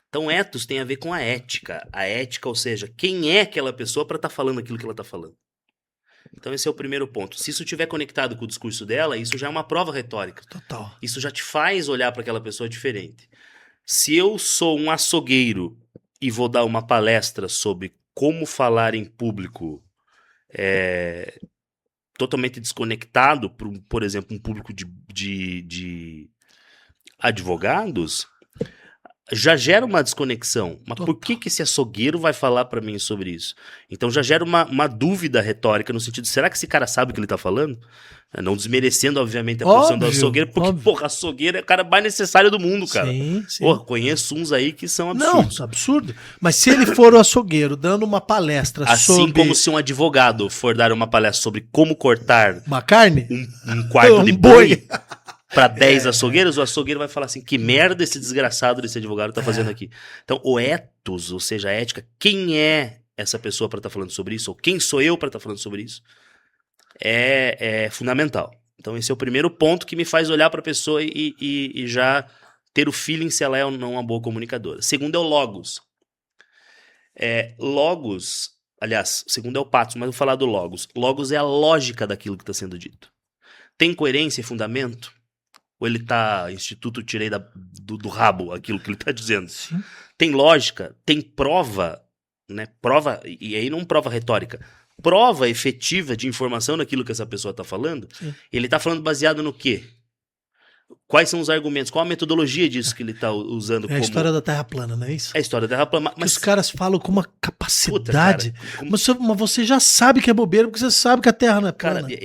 Então, ethos tem a ver com a ética. A ética, ou seja, quem é aquela pessoa para estar falando aquilo que ela está falando. Então, esse é o primeiro ponto. Se isso estiver conectado com o discurso dela, isso já é uma prova retórica. Total. Isso já te faz olhar para aquela pessoa diferente. Se eu sou um açougueiro e vou dar uma palestra sobre como falar em público totalmente desconectado, por exemplo, um público de advogados, já gera uma desconexão. Mas por que esse açougueiro vai falar para mim sobre isso? Então já gera uma dúvida retórica no sentido, será que esse cara sabe o que ele tá falando? Não desmerecendo, obviamente, a profissão do açougueiro, porque, porra, açougueiro é o cara mais necessário do mundo, cara. Sim. Porra, conheço uns aí que são absurdos. Não, absurdo. Mas se ele for o açougueiro dando uma palestra sobre... Assim como se um advogado for dar uma palestra sobre como cortar uma carne? Um quarto de boi para 10 açougueiros, o açougueiro vai falar assim, que merda esse desgraçado desse advogado tá fazendo aqui. Então, o ethos, ou seja, a ética, quem é essa pessoa para estar falando sobre isso, ou quem sou eu para estar falando sobre isso, é fundamental. Então, esse é o primeiro ponto que me faz olhar para a pessoa e já ter o feeling se ela é ou não uma boa comunicadora. Segundo é o logos. Logos, aliás, segundo é o patos, mas vou falar do logos. Logos é a lógica daquilo que está sendo dito. Tem coerência e fundamento? Ou ele tá, instituto, tirei do rabo aquilo que ele tá dizendo? Sim. Tem lógica? Tem prova, né? Prova, e aí não prova retórica. Prova efetiva de informação naquilo que essa pessoa tá falando. Sim. Ele tá falando baseado no quê? Quais são os argumentos? Qual a metodologia disso que ele tá usando? É a história da Terra plana, não é isso? É a história da Terra plana. Mas os caras falam com uma capacidade. Puta, cara, mas você já sabe que é bobeira, porque você sabe que a Terra não é plana. Cara,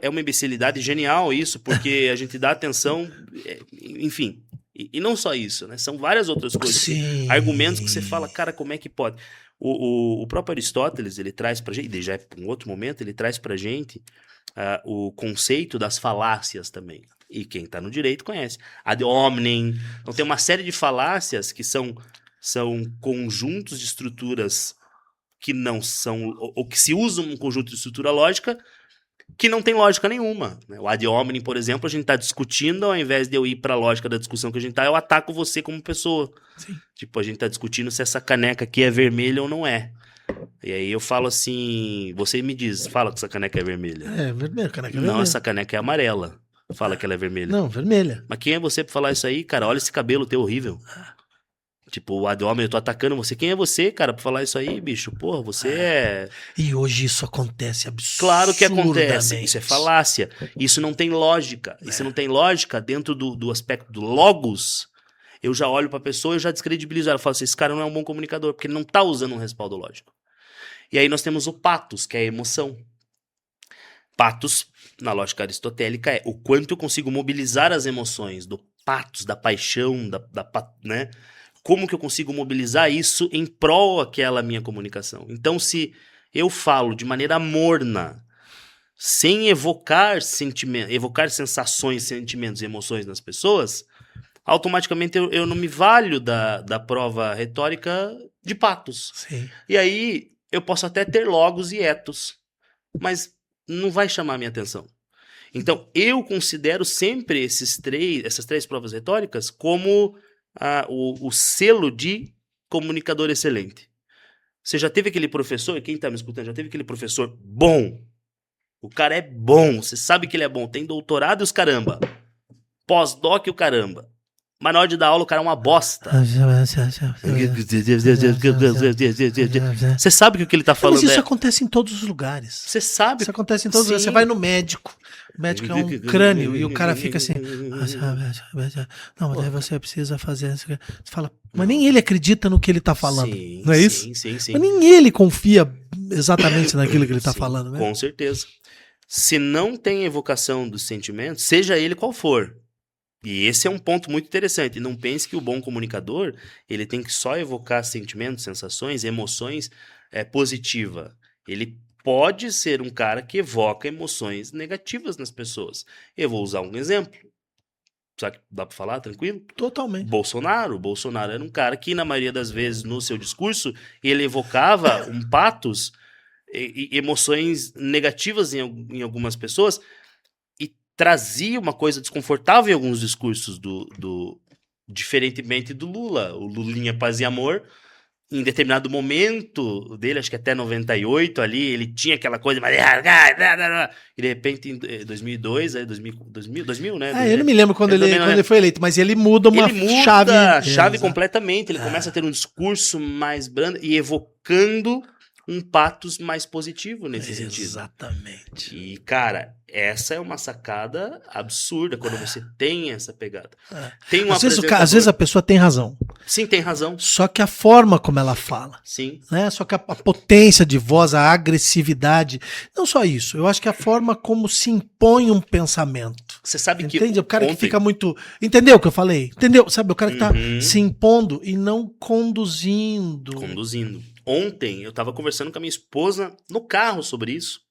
é uma imbecilidade genial isso, porque a gente dá atenção, enfim. E não só isso, né? São várias outras coisas. Sim. Argumentos que você fala, cara, como é que pode? O próprio Aristóteles, ele traz pra gente, e já é um outro momento, ele traz pra gente o conceito das falácias também. E quem tá no direito conhece. Ad hominem. Então tem uma série de falácias que são conjuntos de estruturas que não são, ou que se usam um conjunto de estrutura lógica que não tem lógica nenhuma. Né? O ad hominem, por exemplo, a gente está discutindo, ao invés de eu ir para a lógica da discussão que a gente está, eu ataco você como pessoa. Sim. Tipo, a gente está discutindo se essa caneca aqui é vermelha ou não é. E aí eu falo assim, você me diz, fala que essa caneca é vermelha. É vermelha, caneca é vermelha. Não, essa caneca é amarela. Fala que ela é vermelha. Não, vermelha. Mas quem é você pra falar isso aí, cara? Olha esse cabelo teu horrível. Tipo, o ad hominem, eu tô atacando você. Quem é você, cara, pra falar isso aí, bicho? Porra, você é... E hoje isso acontece absurdamente. Claro que acontece. Isso é falácia. Isso não tem lógica. Isso não tem lógica dentro do aspecto do logos. Eu já olho pra pessoa e eu já descredibilizo ela. Eu falo assim, esse cara não é um bom comunicador, porque ele não tá usando um respaldo lógico. E aí nós temos o patos, que é a emoção. Patos, na lógica aristotélica, é o quanto eu consigo mobilizar as emoções do patos, da paixão, né? Como que eu consigo mobilizar isso em prol daquela minha comunicação. Então, se eu falo de maneira morna, sem evocar sensações, sentimentos e emoções nas pessoas, automaticamente eu não me valho da prova retórica de patos. Sim. E aí eu posso até ter logos e ethos, mas não vai chamar a minha atenção. Então, eu considero sempre essas três provas retóricas como o selo de comunicador excelente. Você já teve aquele professor, e quem está me escutando, já teve aquele professor bom? O cara é bom, você sabe que ele é bom, tem doutorado e os caramba, pós-doc e o caramba. Mas na hora de dar aula o cara é uma bosta. Você sabe que o que ele tá falando mas isso acontece em todos os lugares. Você sabe. Isso acontece em todos os lugares. Você vai no médico. O médico é um crânio e o cara fica assim. Não, mas daí você precisa fazer. Você fala, mas nem ele acredita no que ele tá falando. Sim, não é isso? Sim. Mas nem ele confia exatamente naquilo que ele tá falando, né? Com certeza. Se não tem evocação dos sentimentos, seja ele qual for. E esse é um ponto muito interessante. Não pense que o bom comunicador ele tem que só evocar sentimentos, sensações, emoções positivas. Ele pode ser um cara que evoca emoções negativas nas pessoas. Eu vou usar um exemplo. Sabe que dá para falar tranquilo? Totalmente. Bolsonaro era um cara que, na maioria das vezes, no seu discurso, ele evocava um patos e emoções negativas em algumas pessoas. trazia uma coisa desconfortável em alguns discursos diferentemente do Lula. O Lulinha Paz e Amor, em determinado momento dele, acho que até 98 ali, ele tinha aquela coisa, mas e de repente em 2002, 2000, né? Eu não me lembro quando ele foi eleito, mas ele muda uma chave. A chave completamente, ele começa a ter um discurso mais brando e evocando um patos mais positivo nesse sentido. Exatamente. E, cara, essa é uma sacada absurda quando você tem essa pegada. Tem um às vezes a pessoa tem razão. Sim, tem razão. Só que a forma como ela fala. Sim. Né? Só que a potência de voz, a agressividade. Não só isso. Eu acho que a forma como se impõe um pensamento. Você sabe que. Entende? O cara que fica muito. Entendeu o que eu falei? Entendeu? Sabe? O cara que tá se impondo e não conduzindo. Ontem eu tava conversando com a minha esposa no carro sobre isso.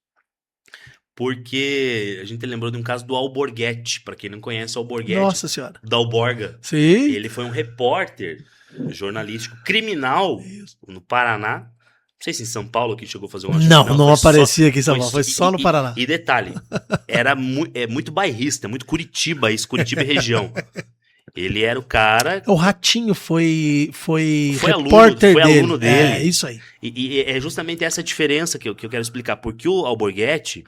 Porque a gente lembrou de um caso do Alborguete. Pra quem não conhece o Alborguete. Nossa Senhora. Da Alborga. Sim. Ele foi um repórter jornalístico criminal no Paraná. Não sei se em São Paulo que chegou a fazer uma... Não aparecia aqui em São Paulo. Foi só no Paraná. E detalhe, era muito bairrista, muito Curitiba, Curitiba e região. Ele era o cara... O Ratinho foi repórter dele. Foi aluno dele. É, isso aí. E é justamente essa diferença que eu quero explicar. Porque o Alborguete...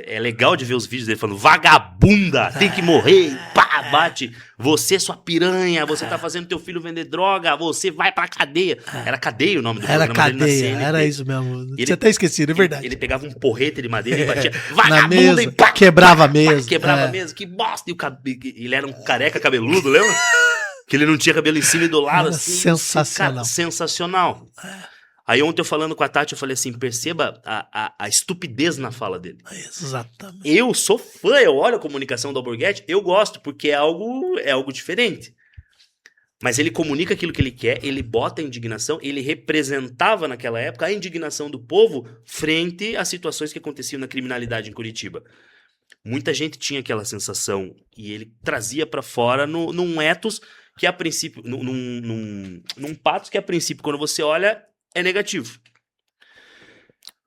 é legal de ver os vídeos dele falando, vagabunda, tem que morrer, pá, bate, você, sua piranha, você tá fazendo teu filho vender droga, você vai pra cadeia. Era Cadeia o nome do programa dele na CNT. Era isso mesmo, tinha até esquecido, é verdade. Ele pegava um porrete de madeira e batia, vagabunda, e pá, quebrava a mesa. Quebrava a mesa, que bosta, e ele era um careca cabeludo, lembra? Que ele não tinha cabelo em cima e do lado, assim. Sensacional. Cara, sensacional. Aí ontem eu falando com a Tati, eu falei assim, perceba a estupidez na fala dele. Exatamente. Eu sou fã, eu olho a comunicação do Alborguete, eu gosto, porque é algo diferente. Mas ele comunica aquilo que ele quer, ele bota a indignação, ele representava naquela época a indignação do povo frente às situações que aconteciam na criminalidade em Curitiba. Muita gente tinha aquela sensação e ele trazia pra fora num ethos que a princípio, num patos que a princípio, quando você olha, é negativo.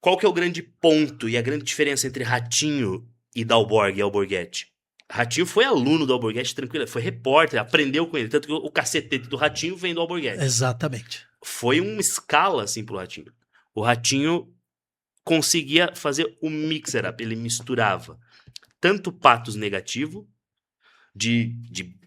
Qual que é o grande ponto e a grande diferença entre Ratinho e Dalborg e Alborguete? Ratinho foi aluno do Alborguete, tranquilo, foi repórter, aprendeu com ele, tanto que o cacetete do Ratinho vem do Alborguete. Exatamente. Foi uma escala, assim, pro Ratinho. O Ratinho conseguia fazer o mixer-up, ele misturava tanto patos negativo, de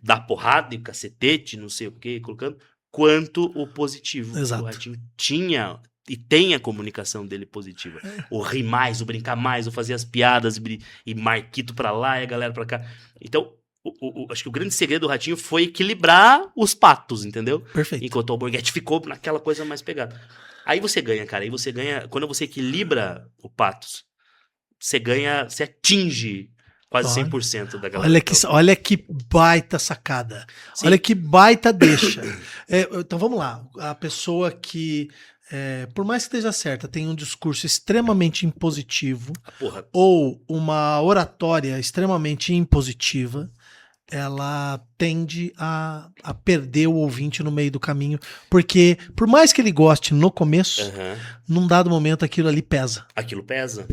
dar porrada e cacetete, não sei o que, colocando, quanto o positivo. Exato. O Ratinho tinha e tem a comunicação dele positiva. O rir mais, o brincar mais, o fazer as piadas e Marquito pra lá e a galera pra cá. Então, acho que o grande segredo do Ratinho foi equilibrar os patos, entendeu? Perfeito. Enquanto o Alborguete ficou naquela coisa mais pegada. Aí você ganha, cara. Aí você ganha... Quando você equilibra o patos, você ganha... Você atinge quase 100% da galera. Olha que baita sacada. Sim. Olha que baita deixa. Então vamos lá. A pessoa que, por mais que esteja certa, tem um discurso extremamente impositivo ou uma oratória extremamente impositiva, ela tende a perder o ouvinte no meio do caminho, porque por mais que ele goste no começo, num dado momento aquilo ali pesa. Aquilo pesa.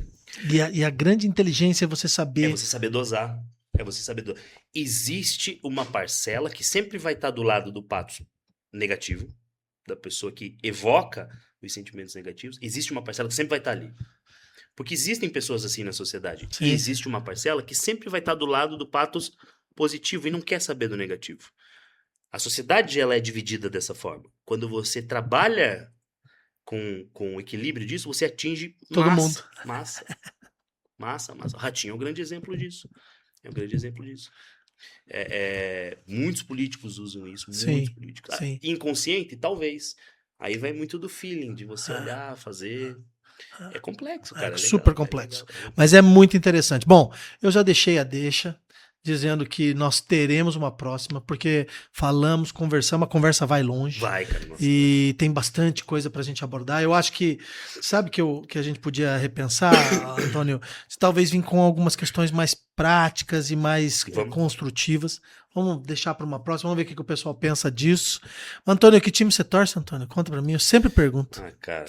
E a grande inteligência é você saber... É você saber dosar. Existe uma parcela que sempre vai estar do lado do pato negativo, da pessoa que evoca os sentimentos negativos. Existe uma parcela que sempre vai estar ali. Porque existem pessoas assim na sociedade. Sim. E existe uma parcela que sempre vai estar do lado do patos positivo e não quer saber do negativo. A sociedade ela é dividida dessa forma. Quando você trabalha com o equilíbrio disso, você atinge todo mundo. Massa. O Ratinho é um grande exemplo disso. Muitos políticos usam isso. Sim, muitos políticos. Sim. Inconsciente, talvez. Aí vai muito do feeling, de você olhar, fazer... É complexo, cara. Super complexo. Mas é muito interessante. Bom, eu já deixei a deixa, dizendo que nós teremos uma próxima, porque falamos, conversamos, a conversa vai longe. Vai, cara. E tem bastante coisa pra gente abordar. Eu acho que, sabe que a gente podia repensar, Antônio? Talvez vir com algumas questões mais práticas e mais construtivas. Vamos deixar para uma próxima, vamos ver o que o pessoal pensa disso. Antônio, que time você torce, Antônio? Conta para mim, eu sempre pergunto. Ah, cara,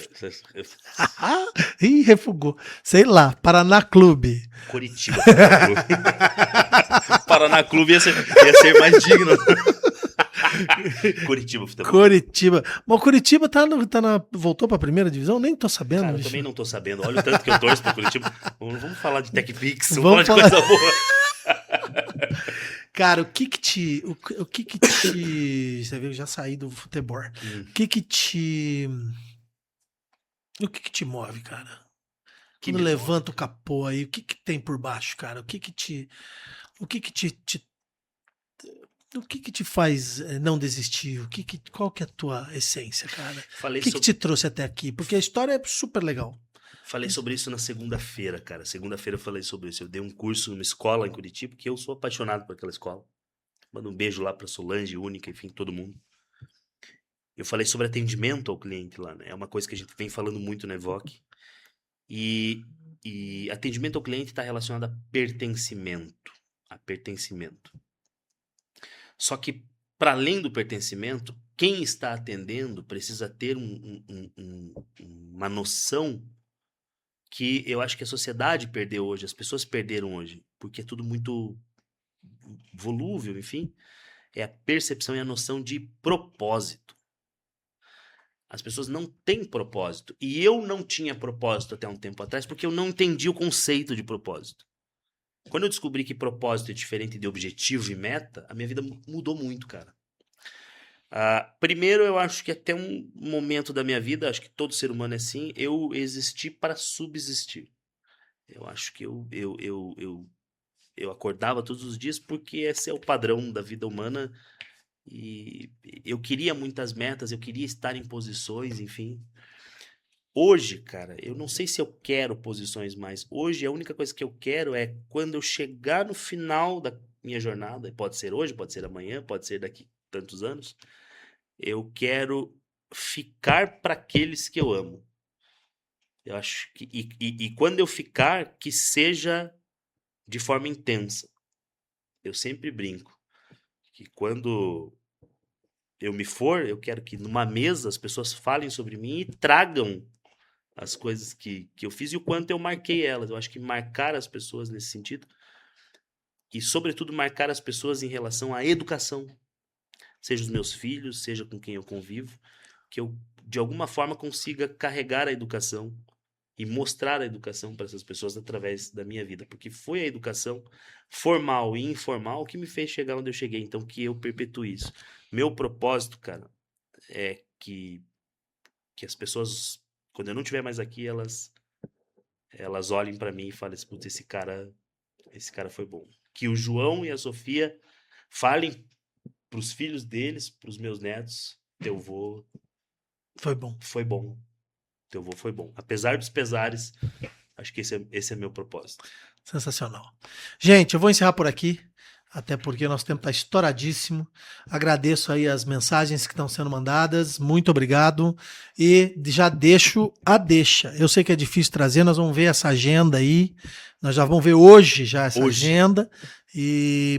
Ih, refugou. Sei lá, Paraná Clube. Curitiba Futebol Clube. Paraná Clube ia ser mais digno. Curitiba Futebol Clube. Curitiba. Mas o Curitiba voltou para a primeira divisão? Nem tô sabendo. Cara, eu bicho. também não tô sabendo. Olha o tanto que eu torço pro Curitiba. Vamos falar de TechPix, Vamos vamos falar de falar- coisa boa. Cara, o que que te... Você viu, eu já saí do futebol. O que que te... O que que te move, cara? Que Quando me levanta o capô aí, o que que tem por baixo, cara? O que que te... O que que o que que te faz não desistir? Qual que é a tua essência, cara? Falei O que sobre- te trouxe até aqui? Porque a história é super legal. Falei sobre isso na segunda-feira, cara. Segunda-feira eu falei sobre isso. Eu dei um curso numa escola em Curitiba, porque eu sou apaixonado por aquela escola. Mando um beijo lá pra Solange, Única, enfim, todo mundo. Eu falei sobre atendimento ao cliente lá, né? É uma coisa que a gente vem falando muito na Evoque. E atendimento ao cliente está relacionado a pertencimento. A pertencimento. Só que, para além do pertencimento, quem está atendendo precisa ter uma noção que eu acho que a sociedade perdeu hoje, as pessoas perderam hoje, porque é tudo muito volúvel, enfim. É a percepção e a noção de propósito. As pessoas não têm propósito. E eu não tinha propósito até um tempo atrás, porque eu não entendi o conceito de propósito. Quando eu descobri que propósito é diferente de objetivo e meta, a minha vida mudou muito, cara. Primeiro, eu acho que até um momento da minha vida, acho que todo ser humano é assim, eu existi para subsistir. Eu acho que eu acordava todos os dias porque esse é o padrão da vida humana e eu queria muitas metas, eu queria estar em posições, enfim. Hoje, cara, eu não sei se eu quero posições mais. Hoje, a única coisa que eu quero é quando eu chegar no final da minha jornada, pode ser hoje, pode ser amanhã, pode ser daqui tantos anos, eu quero ficar para aqueles que eu amo. Eu acho que e quando eu ficar, que seja de forma intensa. Eu sempre brinco que quando eu me for, eu quero que numa mesa as pessoas falem sobre mim e tragam as coisas que eu fiz e o quanto eu marquei elas. Eu acho que marcar as pessoas nesse sentido e, sobretudo, marcar as pessoas em relação à educação, seja os meus filhos, seja com quem eu convivo, que eu, de alguma forma, consiga carregar a educação e mostrar a educação para essas pessoas através da minha vida, porque foi a educação formal e informal que me fez chegar onde eu cheguei, então que eu perpetue isso. Meu propósito, cara, é que as pessoas, quando eu não estiver mais aqui, elas olhem para mim e falem assim, putz, esse cara foi bom. Que o João e a Sofia falem pros filhos deles, pros meus netos, teu vô Foi bom. foi bom. Teu vô foi bom. Apesar dos pesares, acho que esse é meu propósito. Sensacional. Gente, eu vou encerrar por aqui, até porque nosso tempo está estouradíssimo. Agradeço aí as mensagens que estão sendo mandadas, muito obrigado. E já deixo a deixa. Eu sei que é difícil trazer, nós vamos ver essa agenda aí. Nós já vamos ver hoje já essa agenda.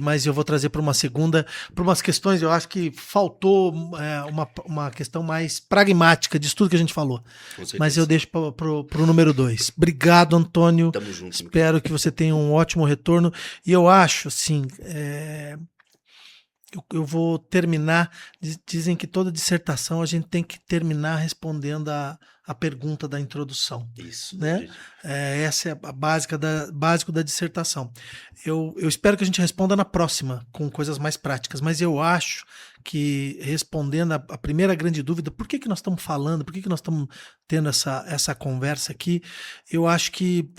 Mas eu vou trazer para uma segunda, para umas questões, eu acho que faltou uma questão mais pragmática disso tudo que a gente falou. Mas eu deixo para o número 2. Obrigado, Antônio. Tamo junto. Espero que você tenha um ótimo retorno. E eu acho, assim, eu vou terminar. Dizem que toda dissertação a gente tem que terminar respondendo a pergunta da introdução. Isso. Né? Essa é a básico da dissertação. Eu espero que a gente responda na próxima, com coisas mais práticas, mas eu acho que respondendo a primeira grande dúvida, por que nós estamos falando, por que nós estamos tendo essa conversa aqui, eu acho que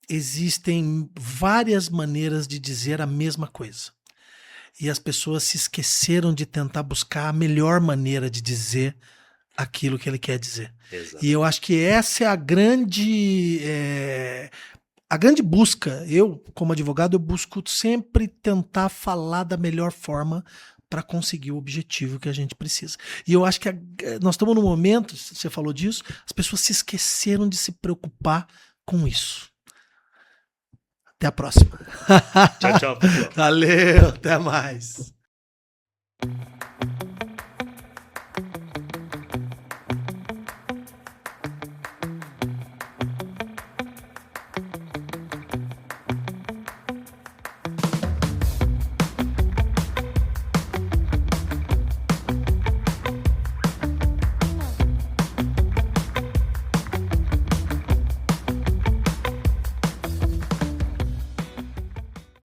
existem várias maneiras de dizer a mesma coisa. E as pessoas se esqueceram de tentar buscar a melhor maneira de dizer aquilo que ele quer dizer. Exato. E eu acho que essa é a grande busca. Eu, como advogado, eu busco sempre tentar falar da melhor forma para conseguir o objetivo que a gente precisa. E eu acho que nós estamos num momento, você falou disso, as pessoas se esqueceram de se preocupar com isso. Até a próxima. Tchau, tchau, pessoal. Valeu, até mais.